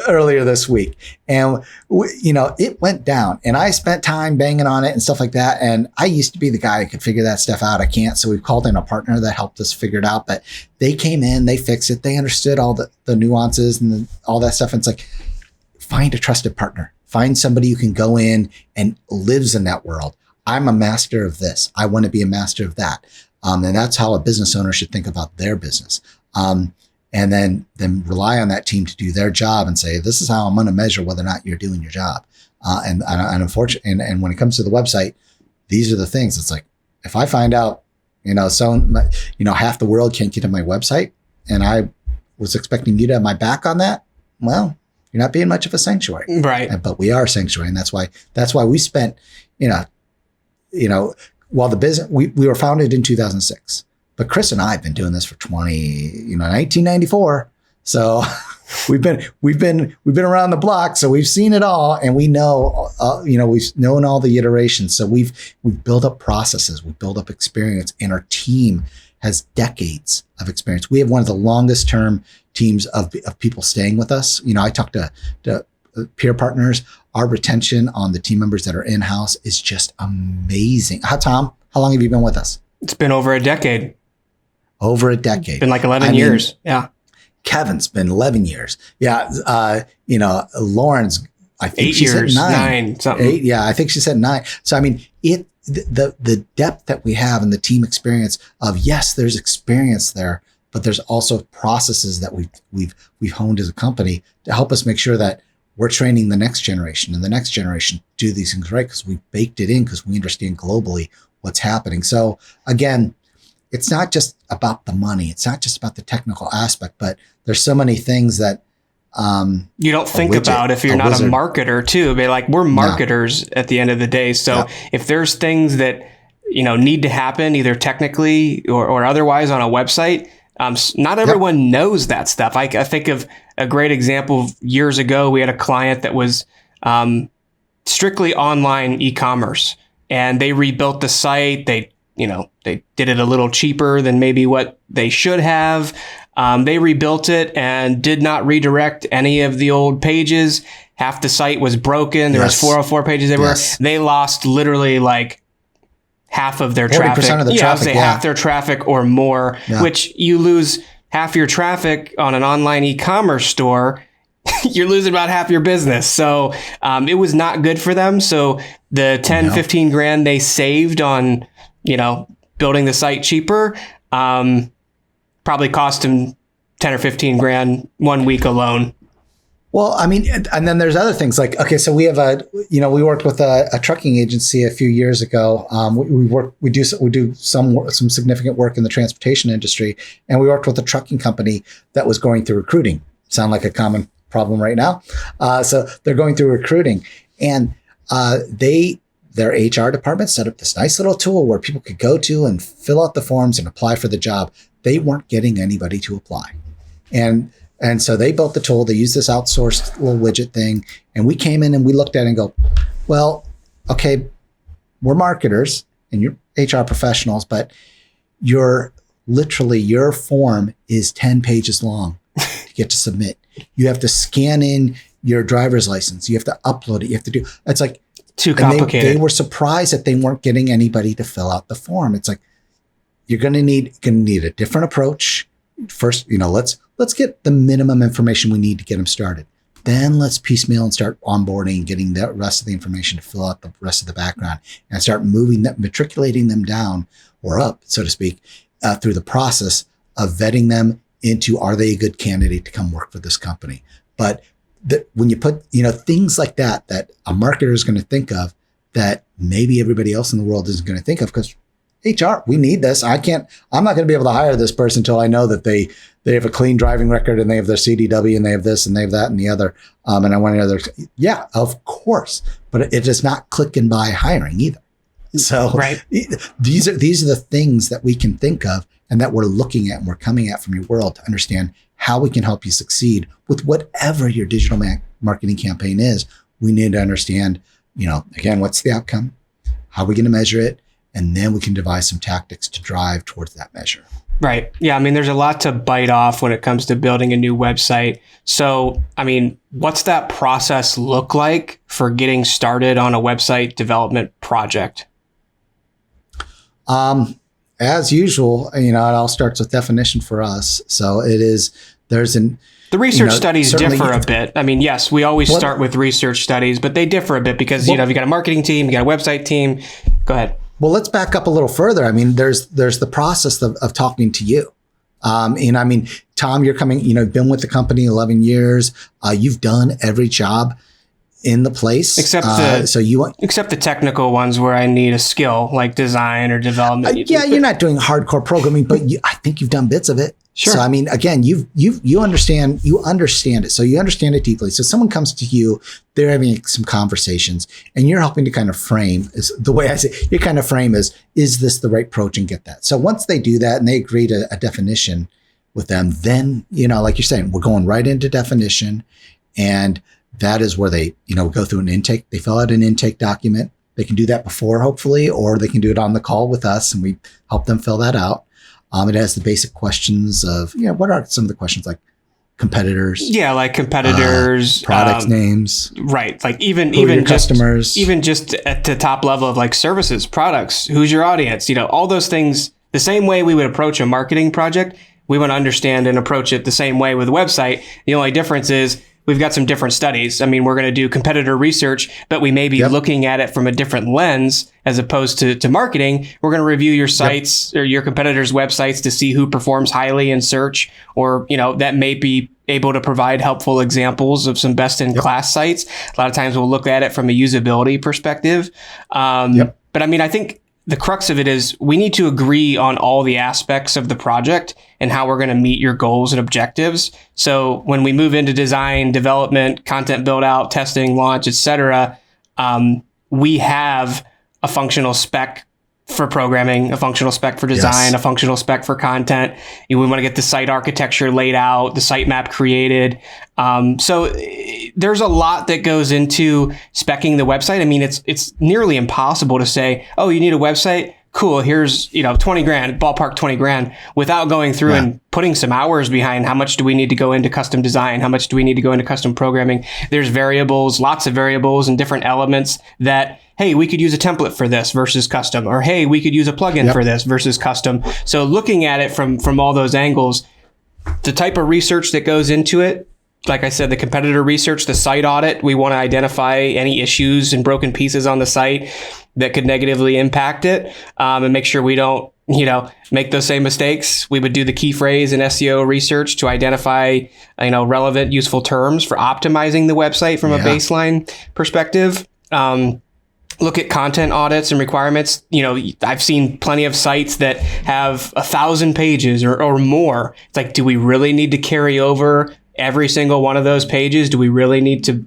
earlier this week, and it went down, and I spent time banging on it and stuff like that. And I used to be the guy who could figure that stuff out. I can't. So we've called in a partner that helped us figure it out, but they came in, they fixed it. They understood all the nuances and all that stuff. And it's like, find a trusted partner, find somebody who can go in and lives in that world. I'm a master of this. I want to be a master of that. And that's how a business owner should think about their business. And then rely on that team to do their job and say, this is how I'm going to measure whether or not you're doing your job. And unfortunately, and when it comes to the website, these are the things. It's like, if I find out, half the world can't get to my website, and I was expecting you to have my back on that, well, you're not being much of a sanctuary. Right. But we are a sanctuary. And that's why we spent, while the business, we were founded in 2006, but Chris and I have been doing this for 1994. So we've been around the block. So we've seen it all, and we know, we've known all the iterations. So we've built up processes, we've built up experience, and our team has decades of experience. We have one of the longest term teams of people staying with us. I talk to peer partners. Our retention on the team members that are in-house is just amazing. Tom, how long have you been with us? It's been over a decade. Over a decade. Been like 11 years. Yeah. Kevin's been 11 years. Yeah. Lauren's, I think 8 she years, said 9 something. 8, yeah, I think she said 9. So, the depth that we have in the team experience of, yes, there's experience there, but there's also processes that we've honed as a company to help us make sure that we're training the next generation and the next generation to do these things right, because we baked it in, because we understand globally what's happening. So again, it's not just about the money. It's not just about the technical aspect, but there's so many things that you don't think about if you're not a marketer too. But like, we're marketers at the end of the day. So if there's things that, need to happen either technically or otherwise on a website, not everyone knows that stuff. I think of a great example. Years ago, we had a client that was strictly online e-commerce, and they rebuilt the site. They did it a little cheaper than maybe what they should have. They rebuilt it and did not redirect any of the old pages. Half the site was broken. There was 404 pages everywhere. Yes. They lost literally like half of their traffic. 40% of the traffic. Half their traffic or more, which you lose half your traffic on an online e-commerce store. You're losing about half your business. So it was not good for them. So the 10, 15 grand they saved on, building the site cheaper, probably cost them 10 or 15 grand 1 week alone. Well, and then there's other things like, okay, so we have we worked with a trucking agency a few years ago. We do some significant work in the transportation industry, and we worked with a trucking company that was going through recruiting. Sound like a common problem right now. So they're going through recruiting, and their HR department set up this nice little tool where people could go to and fill out the forms and apply for the job. They weren't getting anybody to apply. And so they built the tool. They used this outsourced little widget thing. And we came in and we looked at it and go, well, okay, we're marketers and you're HR professionals, but your form is 10 pages long to get to submit. You have to scan in your driver's license. You have to upload it. You have to do, it's like, too complicated. They were surprised that they weren't getting anybody to fill out the form. It's like, you're going to need a different approach. First, let's get the minimum information we need to get them started. Then let's piecemeal and start onboarding, getting the rest of the information to fill out the rest of the background, and start moving them, matriculating them down or up, so to speak, through the process of vetting them into, are they a good candidate to come work for this company? But when you put, things like that a marketer is going to think of that maybe everybody else in the world isn't going to think of, because HR, we need this. I'm not going to be able to hire this person until I know that they have a clean driving record and they have their CDW and they have this and they have that and the other. And I want another. Yeah, of course. But it is not click and buy hiring either. So right. These are the things that we can think of and that we're looking at and we're coming at from your world to understand how we can help you succeed with whatever your digital marketing campaign is. We need to understand, again, what's the outcome? How are we going to measure it? And then we can devise some tactics to drive towards that measure. Right. Yeah. I mean, there's a lot to bite off when it comes to building a new website. So, I mean, what's that process look like for getting started on a website development project? As usual, it all starts with definition for us. So the research studies differ a bit. I mean, yes, we always start with research studies, but they differ a bit because, you've got a marketing team, you got a website team. Go ahead. Well, let's back up a little further. I mean, there's the process of talking to you. And I mean, Tom, you're coming, been with the company 11 years. You've done every job in the place. Except the technical ones where I need a skill like design or development. You're not doing hardcore programming, but I think you've done bits of it. Sure. So, I mean, again, you understand it. So you understand it deeply. So someone comes to you, they're having some conversations and you're helping to kind of frame, is the way I say, your kind of frame is this the right approach, and get that. So once they do that and they agree to a definition with them, then, like you're saying, we're going right into definition. And that is where they, go through an intake. They fill out an intake document. They can do that before, hopefully, or they can do it on the call with us and we help them fill that out. It has the basic questions of, what are some of the questions like competitors? Yeah, like competitors, product names. Right. Like even just customers, even just at the top level of like services, products, who's your audience, all those things, the same way we would approach a marketing project, we want to understand and approach it the same way with a website. The only difference is we've got some different studies. I mean, we're going to do competitor research, but we may be looking at it from a different lens as opposed to marketing. We're going to review your sites or your competitors' websites to see who performs highly in search, or, that may be able to provide helpful examples of some best in class sites. A lot of times we'll look at it from a usability perspective. But I mean, I think the crux of it is we need to agree on all the aspects of the project and how we're going to meet your goals and objectives. So when we move into design, development, content build out, testing, launch, etc., we have a functional spec for programming, a functional spec for design, a functional spec for content. We want to get the site architecture laid out, the sitemap created. So there's a lot that goes into speccing the website. I mean, it's nearly impossible to say, oh, you need a website? Cool. Here's, $20,000, ballpark $20,000, without going through and putting some hours behind how much do we need to go into custom design? How much do we need to go into custom programming? There's variables, lots of variables and different elements that, hey, we could use a template for this versus custom, or hey, we could use a plugin for this versus custom. So looking at it from all those angles, the type of research that goes into it, like I said, the competitor research, the site audit, we want to identify any issues and broken pieces on the site that could negatively impact it, and make sure we don't, make those same mistakes. We would do the key phrase and SEO research to identify, relevant, useful terms for optimizing the website from a baseline perspective. Look at content audits and requirements. I've seen plenty of sites that have 1,000 pages or more. It's like, do we really need to carry over every single one of those pages? Do we really need to,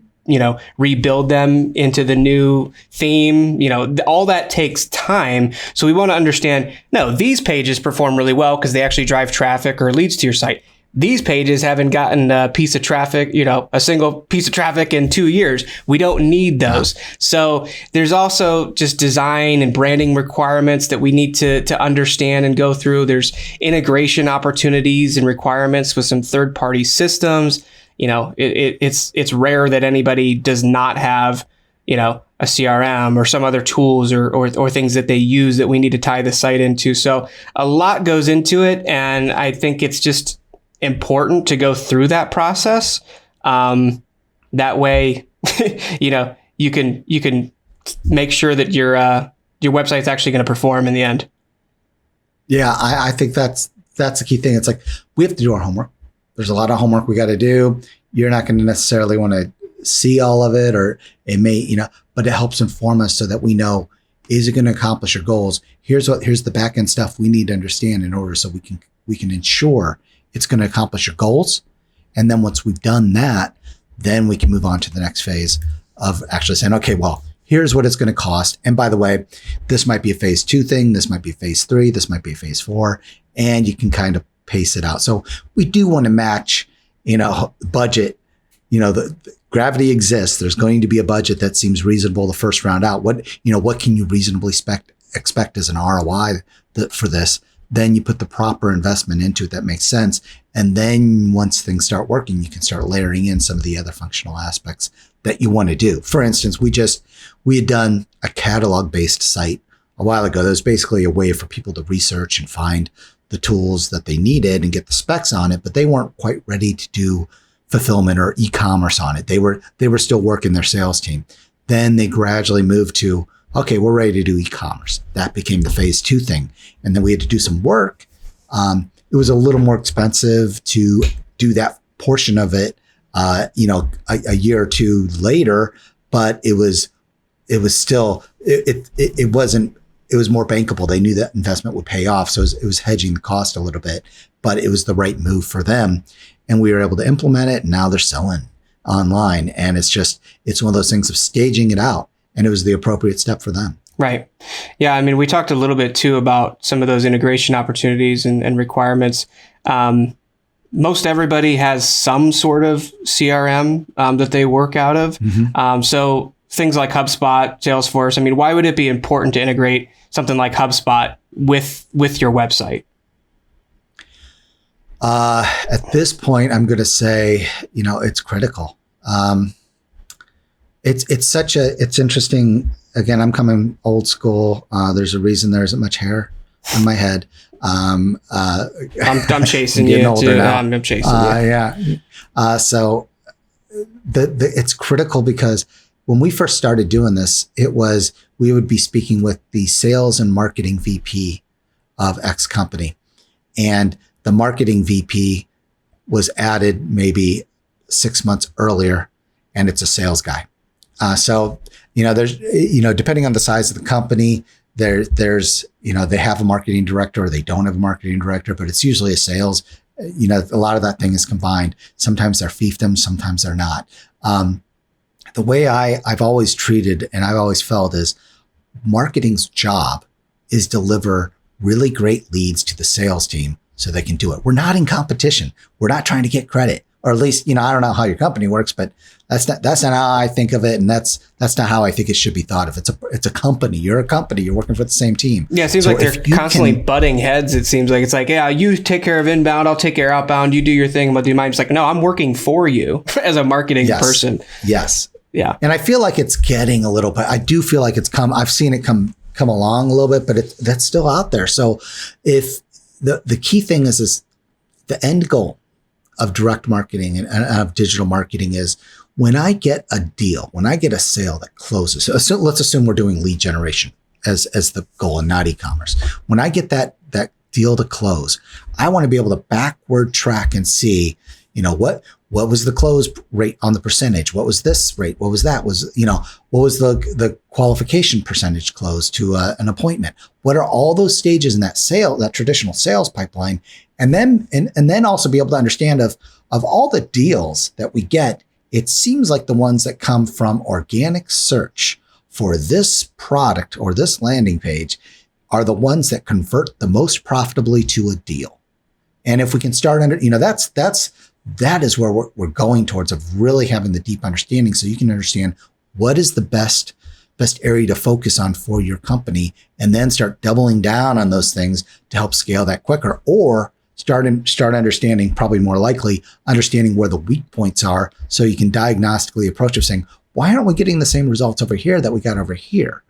rebuild them into the new theme? All that takes time. So we want to understand, no, these pages perform really well because they actually drive traffic or leads to your site. These pages haven't gotten a piece of traffic, a single piece of traffic in 2 years. We don't need those. So there's also just design and branding requirements that we need to understand and go through. There's integration opportunities and requirements with some third-party systems. It's rare that anybody does not have, a CRM or some other tools or things that they use that we need to tie the site into. So a lot goes into it, and I think it's just important to go through that process. That way, you can make sure that your website's actually going to perform in the end. Yeah, I think that's the key thing. It's like we have to do our homework. There's a lot of homework we got to do. You're not going to necessarily want to see all of it, or it may, but it helps inform us so that we know, is it going to accomplish your goals? Here's the back end stuff we need to understand in order so we can ensure it's going to accomplish your goals. And then once we've done that, then we can move on to the next phase of actually saying, okay, well, here's what it's going to cost. And by the way, this might be a phase 2 thing. This might be phase 3. This might be a phase 4. And you can kind of pace it out. So we do want to match, budget. The gravity exists. There's going to be a budget that seems reasonable the first round out. What can you reasonably expect as an ROI for this? Then you put the proper investment into it that makes sense. And then once things start working, you can start layering in some of the other functional aspects that you want to do. For instance, we had done a catalog-based site a while ago. That was basically a way for people to research and find the tools that they needed and get the specs on it, but they weren't quite ready to do fulfillment or e-commerce on it. They were still working their sales team. Then they gradually moved to, okay, we're ready to do e-commerce. That became the phase 2 thing. And then we had to do some work. It was a little more expensive to do that portion of it, a year or two later, but it was still, it was more bankable. They knew that investment would pay off. So it was hedging the cost a little bit, but it was the right move for them. And we were able to implement it. And now they're selling online. And it's one of those things of staging it out. And it was the appropriate step for them. Right. Yeah. I mean, we talked a little bit too about some of those integration opportunities and requirements. Most everybody has some sort of CRM that they work out of. Mm-hmm. So things like HubSpot, Salesforce. I mean, why would it be important to integrate something like HubSpot with your website? At this point, I'm going to say, it's critical. It's interesting. Again, I'm coming old school. There's a reason there isn't much hair on my head. I'm chasing you too. I'm chasing you. Yeah. So it's critical because when we first started doing this, we would be speaking with the sales and marketing VP of X company, and the marketing VP was added maybe 6 months earlier, and it's a sales guy. So there's depending on the size of the company, there's they have a marketing director or they don't have a marketing director, but it's usually a sales. A lot of that thing is combined. Sometimes they're fiefdoms, sometimes they're not. The way I've always treated and I've always felt is marketing's job is deliver really great leads to the sales team so they can do it. We're not in competition. We're not trying to get credit, or at least, I don't know how your company works, but that's not how I think of it. And that's not how I think it should be thought of. It's a company. You're a company. You're working for the same team. Yeah. It seems like they're constantly butting heads. It seems like it's like, yeah, you take care of inbound. I'll take care of outbound. You do your thing. But do mine. It's like, no, I'm working for you as a marketing person. Yes. Yeah. And I feel like it's getting a little bit, I do feel like I've seen it come along a little bit, but that's still out there. So if the key thing is the end goal of direct marketing and of digital marketing is when I get a deal, when I get a sale that closes, so let's assume we're doing lead generation as the goal and not e-commerce. When I get that deal to close, I want to be able to backward track and see, what was the close rate on the percentage? What was this rate? What was that? What was the qualification percentage close to an appointment? What are all those stages in that traditional sales pipeline? And then also be able to understand of all the deals that we get, it seems like the ones that come from organic search for this product or this landing page are the ones that convert the most profitably to a deal. And if we can start that is where we're going towards, of really having the deep understanding so you can understand what is the best area to focus on for your company, and then start doubling down on those things to help scale that quicker, or start understanding, probably more likely, understanding where the weak points are so you can diagnostically approach it saying, why aren't we getting the same results over here that we got over here?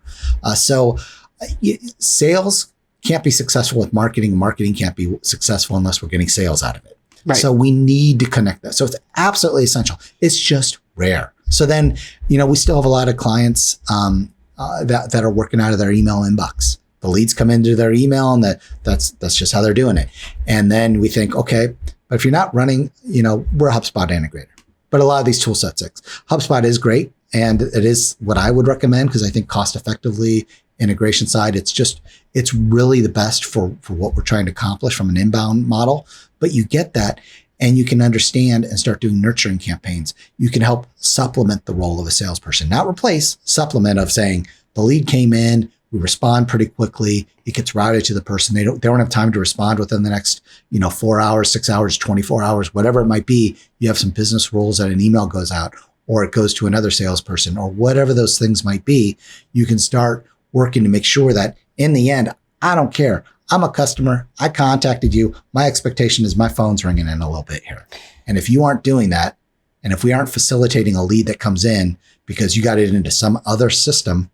Sales can't be successful with marketing. Marketing can't be successful unless we're getting sales out of it. Right. So we need to connect that. So it's absolutely essential. It's just rare. So then, we still have a lot of clients that are working out of their email inbox. The leads come into their email, and that's just how they're doing it. And then we think, okay, but if you're not running, we're a HubSpot integrator, but a lot of these tool sets, HubSpot is great. And it is what I would recommend, because I think cost effectively, integration side, it's really the best for what we're trying to accomplish from an inbound model. But you get that, and you can understand and start doing nurturing campaigns. You can help supplement the role of a salesperson, not replace, supplement of saying the lead came in, we respond pretty quickly. It gets routed to the person. They don't have time to respond within the next, 4 hours, 6 hours, 24 hours, whatever it might be. You have some business rules that an email goes out, or it goes to another salesperson, or whatever those things might be. You can start working to make sure that in the end, I don't care. I'm a customer. I contacted you. My expectation is my phone's ringing in a little bit here. And if you aren't doing that, and if we aren't facilitating a lead that comes in because you got it into some other system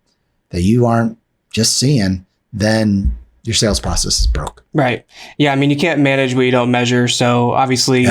that you aren't just seeing, then your sales process is broke. Right. Yeah. I mean, you can't manage what you don't measure. So obviously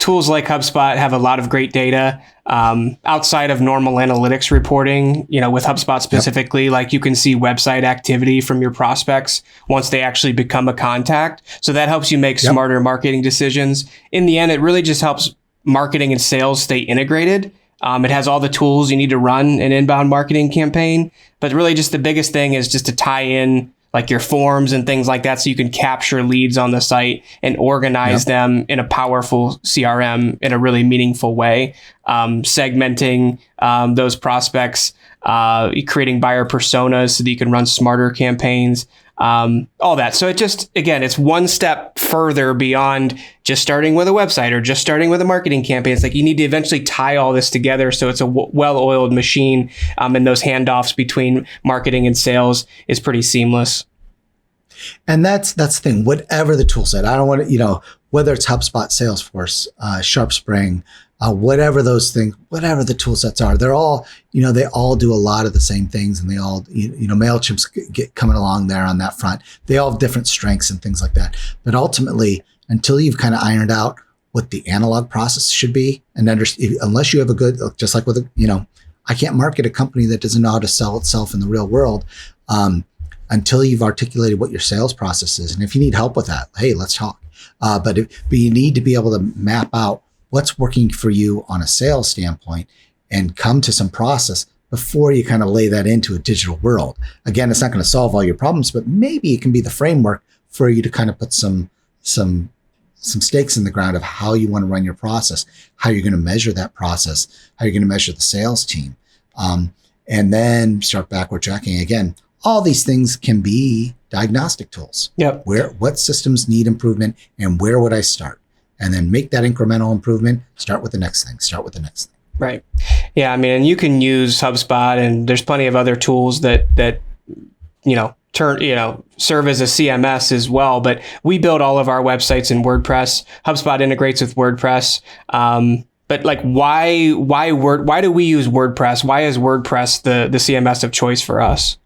tools like HubSpot have a lot of great data outside of normal analytics reporting, with HubSpot specifically, like you can see website activity from your prospects once they actually become a contact. So that helps you make smarter marketing decisions. In the end, it really just helps marketing and sales stay integrated. It has all the tools you need to run an inbound marketing campaign, but really just the biggest thing is just to tie in like your forms and things like that, so you can capture leads on the site and organize them in a powerful CRM in a really meaningful way, segmenting those prospects, creating buyer personas so that you can run smarter campaigns, all that. So it's one step further beyond just starting with a website or just starting with a marketing campaign. It's like you need to eventually tie all this together so it's a well-oiled machine, and those handoffs between marketing and sales is pretty seamless. And that's the thing. Whatever the tool set, I don't want to, whether it's HubSpot, Salesforce, SharpSpring, whatever those things, whatever the tool sets are, they're all, they all do a lot of the same things, and they all, MailChimp's get coming along there on that front. They all have different strengths and things like that. But ultimately, until you've kind of ironed out what the analog process should be, and unless you have a good, just like with I can't market a company that doesn't know how to sell itself in the real world, until you've articulated what your sales process is. And if you need help with that, hey, let's talk. But you need to be able to map out what's working for you on a sales standpoint and come to some process before you kind of lay that into a digital world. Again, it's not going to solve all your problems, but maybe it can be the framework for you to kind of put some stakes in the ground of how you want to run your process, how you're going to measure that process, how you're going to measure the sales team, and then start backward tracking. Again, all these things can be diagnostic tools. Yep. What systems need improvement, and where would I start? And then make that incremental improvement. Start with the next thing. Right. Yeah. I mean, and you can use HubSpot, and there's plenty of other tools that serve as a CMS as well. But we build all of our websites in WordPress. HubSpot integrates with WordPress. But like, why do we use WordPress? Why is WordPress the CMS of choice for us?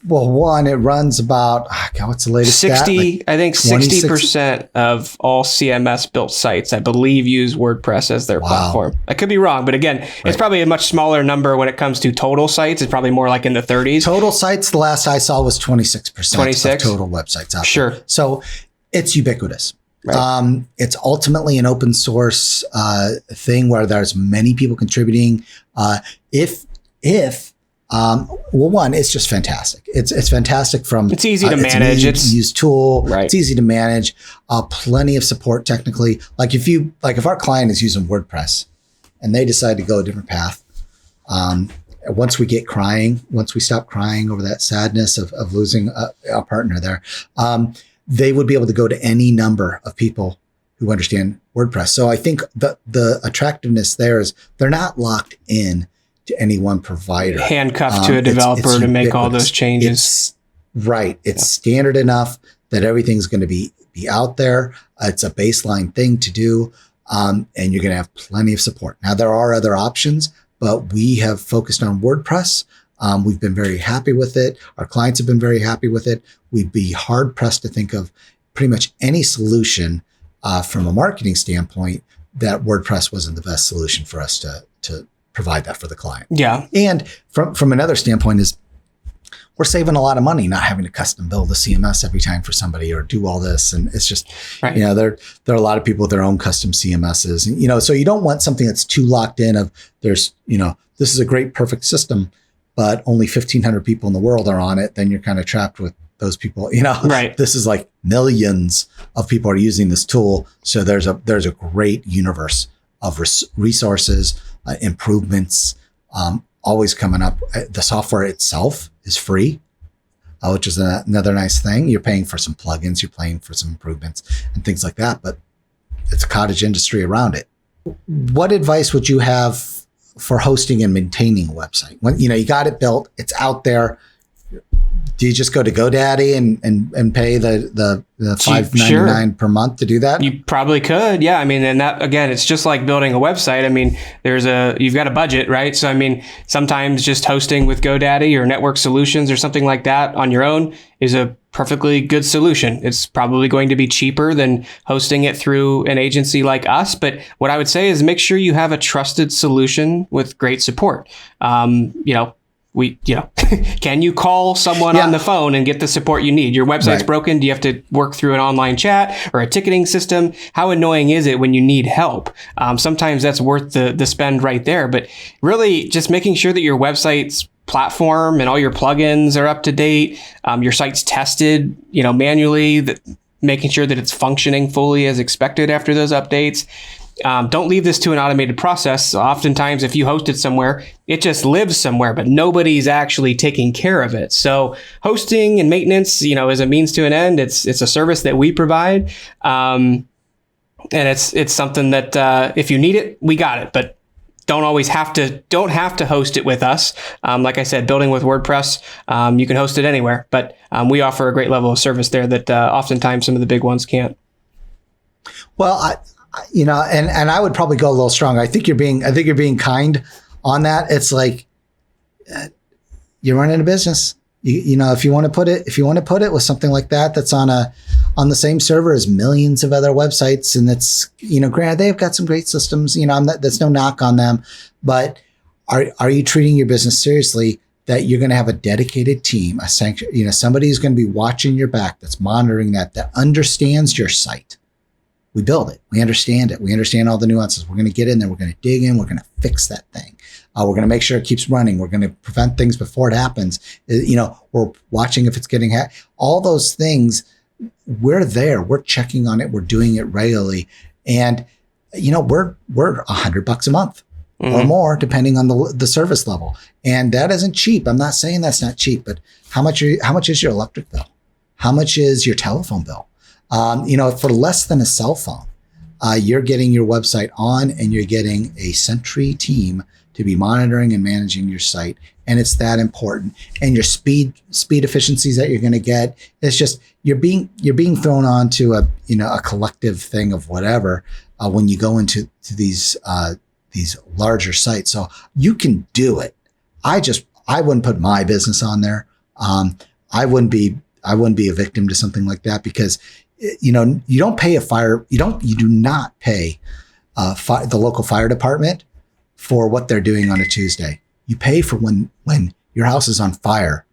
Well, one, it runs about, what's the latest 60, stat? I think 60% of all CMS built sites, I believe, use WordPress as their platform. I could be wrong, but again, it's probably a much smaller number when it comes to total sites. It's probably more like in the 30s. Total sites, the last I saw was 26% of total websites out there. So it's ubiquitous. Right. It's ultimately an open source thing where there's many people contributing. One, it's just fantastic. It's fantastic it's easy to manage. It's an easy to use tool. Right. It's easy to manage. Plenty of support technically. Like if our client is using WordPress and they decide to go a different path, once we stop crying over that sadness of losing a partner there, they would be able to go to any number of people who understand WordPress. So I think the attractiveness there is they're not locked in to any one provider. Handcuffed to a developer to make all those changes. It's standard enough that everything's going to be out there. It's a baseline thing to do. And you're going to have plenty of support. Now, there are other options, but we have focused on WordPress. We've been very happy with it. Our clients have been very happy with it. We'd be hard pressed to think of pretty much any solution from a marketing standpoint that WordPress wasn't the best solution for us to provide that for the client. Yeah. And from another standpoint is we're saving a lot of money not having to custom build a CMS every time for somebody or do all this. And it's just, right. There are a lot of people with their own custom CMSs, and, so you don't want something that's too locked in of this is a great, perfect system, but only 1,500 people in the world are on it. Then you're kind of trapped with those people, right. This is like millions of people are using this tool. So there's a great universe of resources, improvements, always coming up. The software itself is free, which is another nice thing. You're paying for some plugins, you're paying for some improvements and things like that, but it's a cottage industry around it. What advice would you have for hosting and maintaining a website? When you got it built, it's out there. Do you just go to GoDaddy and pay the $5.99 per month to do that? You probably could. Yeah. I mean, and that, again, it's just like building a website. I mean, you've got a budget, right? So, I mean, sometimes just hosting with GoDaddy or Network Solutions or something like that on your own is a perfectly good solution. It's probably going to be cheaper than hosting it through an agency like us. But what I would say is make sure you have a trusted solution with great support. Can you call someone on the phone and get the support you need? Your website's broken. Do you have to work through an online chat or a ticketing system? How annoying is it when you need help? Sometimes that's worth the spend right there, but really just making sure that your website's platform and all your plugins are up to date. Your site's tested, manually, making sure that it's functioning fully as expected after those updates. Don't leave this to an automated process. Oftentimes, if you host it somewhere, it just lives somewhere, but nobody's actually taking care of it. So hosting and maintenance, is a means to an end. It's a service that we provide. And it's something that, if you need it, we got it, but don't have to host it with us. Like I said, building with WordPress, you can host it anywhere, but we offer a great level of service there that oftentimes some of the big ones can't. Well, and I would probably go a little stronger. I think you're being kind on that. It's like you're running a business. If you want to put it with something like that, that's on the same server as millions of other websites, and it's granted they've got some great systems. That's no knock on them, but are you treating your business seriously? That you're going to have a dedicated team, a sanction, somebody who's going to be watching your back, that's monitoring that understands your site. We build it. We understand it. We understand all the nuances. We're going to get in there. We're going to dig in. We're going to fix that thing. We're going to make sure it keeps running. We're going to prevent things before it happens. We're watching if it's getting hacked. All those things, we're there. We're checking on it. We're doing it regularly. And, we're $100 a month or more, depending on the service level. And that isn't cheap. I'm not saying that's not cheap, but how much is your electric bill? How much is your telephone bill? For less than a cell phone, you're getting your website on, and you're getting a Sentry team to be monitoring and managing your site. And it's that important. And your speed efficiencies that you're going to get, it's just, you're being thrown onto a collective thing of whatever, when you go into these larger sites. So you can do it. I wouldn't put my business on there. I wouldn't be a victim to something like that, because you don't pay you do not pay the local fire department for what they're doing on a Tuesday. You pay for when your house is on fire.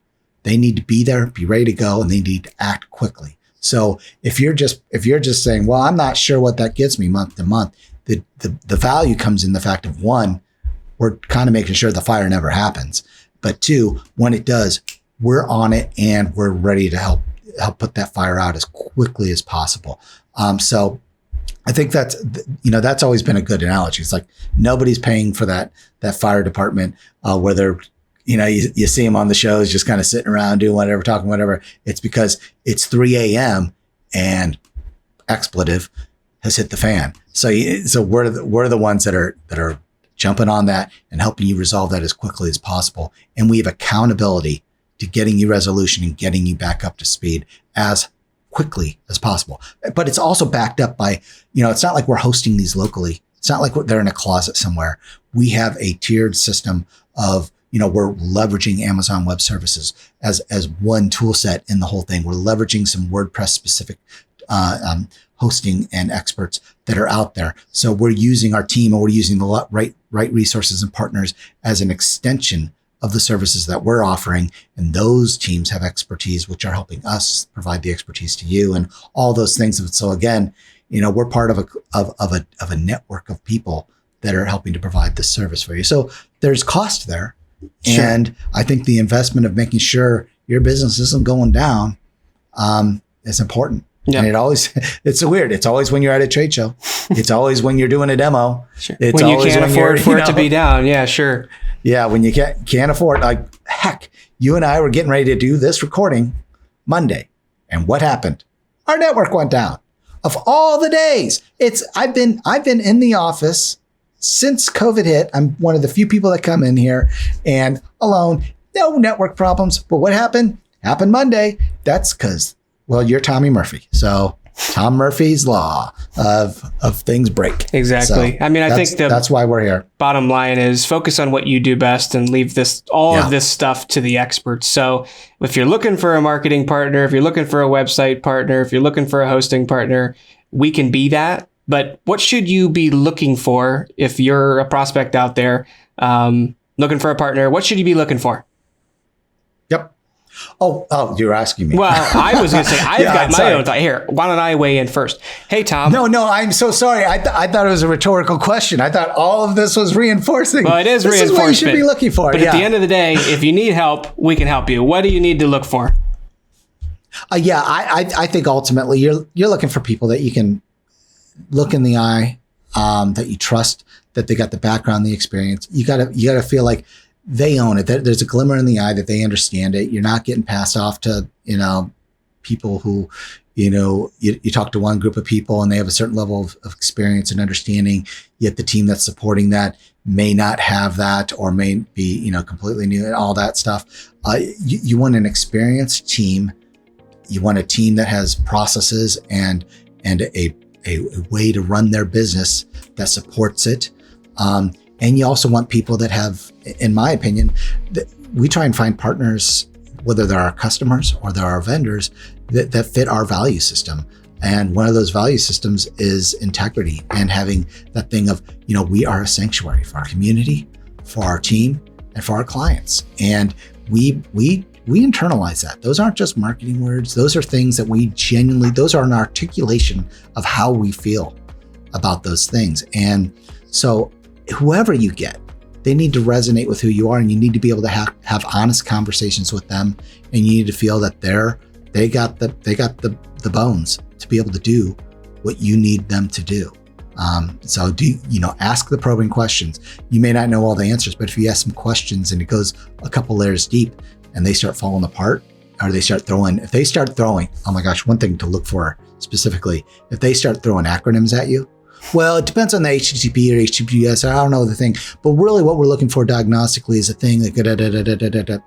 They need to be there, be ready to go, and they need to act quickly. So if you're just saying, well, I'm not sure what that gets me month to month, the value comes in the fact of, one, we're kind of making sure the fire never happens. But two, when it does, we're on it and we're ready to help put that fire out as quickly as possible. So I think that's always been a good analogy. It's like nobody's paying for that fire department, where they're, you see them on the shows just kind of sitting around doing whatever, talking whatever. It's because it's 3 a.m. and expletive has hit the fan. So we're the ones that are jumping on that and helping you resolve that as quickly as possible. And we have accountability to getting you resolution and getting you back up to speed as quickly as possible. But it's also backed up by, it's not like we're hosting these locally. It's not like they're in a closet somewhere. We have a tiered system of, we're leveraging Amazon Web Services as one tool set in the whole thing. We're leveraging some WordPress specific hosting and experts that are out there. So we're using our team, and we're using the right resources and partners as an extension of the services that we're offering. And those teams have expertise, which are helping us provide the expertise to you and all those things. So again, we're part of a network of people that are helping to provide this service for you. So there's cost there. Sure. And I think the investment of making sure your business isn't going down is important. Yep. And it's weird. It's always when you're at a trade show. It's always when you're doing a demo. Sure. It's when you can't afford for it to be down. Yeah, sure. Yeah, when you can't afford, like, heck, you and I were getting ready to do this recording Monday. And what happened? Our network went down. Of all the days, I've been in the office since COVID hit. I'm one of the few people that come in here and alone, no network problems. But what happened? Happened Monday. That's because, well, you're Tommy Murphy. So Tom Murphy's law of things break. Exactly. So I mean, I think that's why we're here. Bottom line is focus on what you do best and leave all of this stuff to the experts. So if you're looking for a marketing partner, if you're looking for a website partner, if you're looking for a hosting partner, we can be that. But what should you be looking for if you're a prospect out there looking for a partner? What should you be looking for? Yep. Oh, you're asking me. Well, I was going to say, I've got my own thought. Here, why don't I weigh in first? Hey, Tom. No, I'm so sorry. I thought it was a rhetorical question. I thought all of this was reinforcing. Well, it is reinforcement. This is what you should be looking for. But at the end of the day, if you need help, we can help you. What do you need to look for? I think ultimately you're looking for people that you can look in the eye, that you trust, that they got the background, the experience. You gotta feel like they own it. There's a glimmer in the eye that they understand it. You're not getting passed off to, people who, you talk to one group of people and they have a certain level of experience and understanding, yet the team that's supporting that may not have that or may be, completely new and all that stuff. You want an experienced team. You want a team that has processes and a way to run their business that supports it. And you also want people that have, in my opinion, we try and find partners, whether they're our customers or they're our vendors, that fit our value system. And one of those value systems is integrity and having that thing of, we are a sanctuary for our community, for our team, and for our clients. And we internalize that. Those aren't just marketing words. Those are things that those are an articulation of how we feel about those things. And so whoever you get, they need to resonate with who you are, and you need to be able to have honest conversations with them, and you need to feel that they got the bones to be able to do what you need them to do. So ask the probing questions. You may not know all the answers, but if you ask some questions and it goes a couple layers deep and they start falling apart, or if they start throwing, oh my gosh, one thing to look for specifically, if they start throwing acronyms at you, well, it depends on the HTTP or HTTPS. I don't know the thing, but really what we're looking for diagnostically is a thing that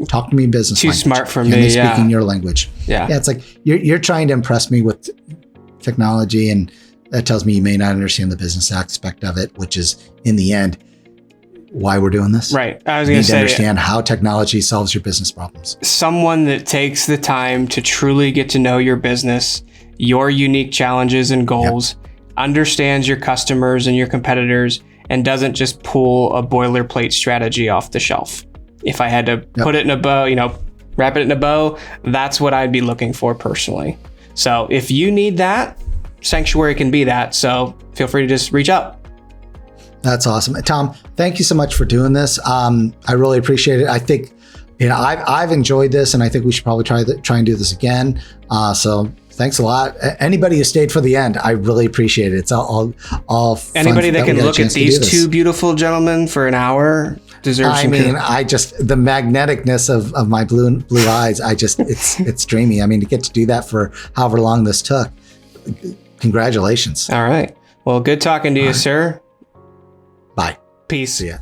talk to me in business Too language. Smart for Can me. they speak in your language? Yeah. It's like you're trying to impress me with technology, and that tells me you may not understand the business aspect of it, which is in the end why we're doing this. Right. I was going to say, understand how technology solves your business problems. Someone that takes the time to truly get to know your business, your unique challenges and goals, understands your customers and your competitors, and doesn't just pull a boilerplate strategy off the shelf. If I had to put it in a bow, wrap it in a bow, that's what I'd be looking for personally. So if you need that, Sanctuary can be that. So feel free to just reach out. That's awesome. Tom, thank you so much for doing this. I really appreciate it. I think, I've enjoyed this, and I think we should probably try and do this again. So thanks a lot. Anybody who stayed for the end, I really appreciate it. It's all fun. Anybody that can look at these two beautiful gentlemen for an hour deserves some credit. The magneticness of my blue eyes, it's dreamy. I mean, to get to do that for however long this took, congratulations. All right. Well, good talking to you, sir. Bye. Peace. See ya.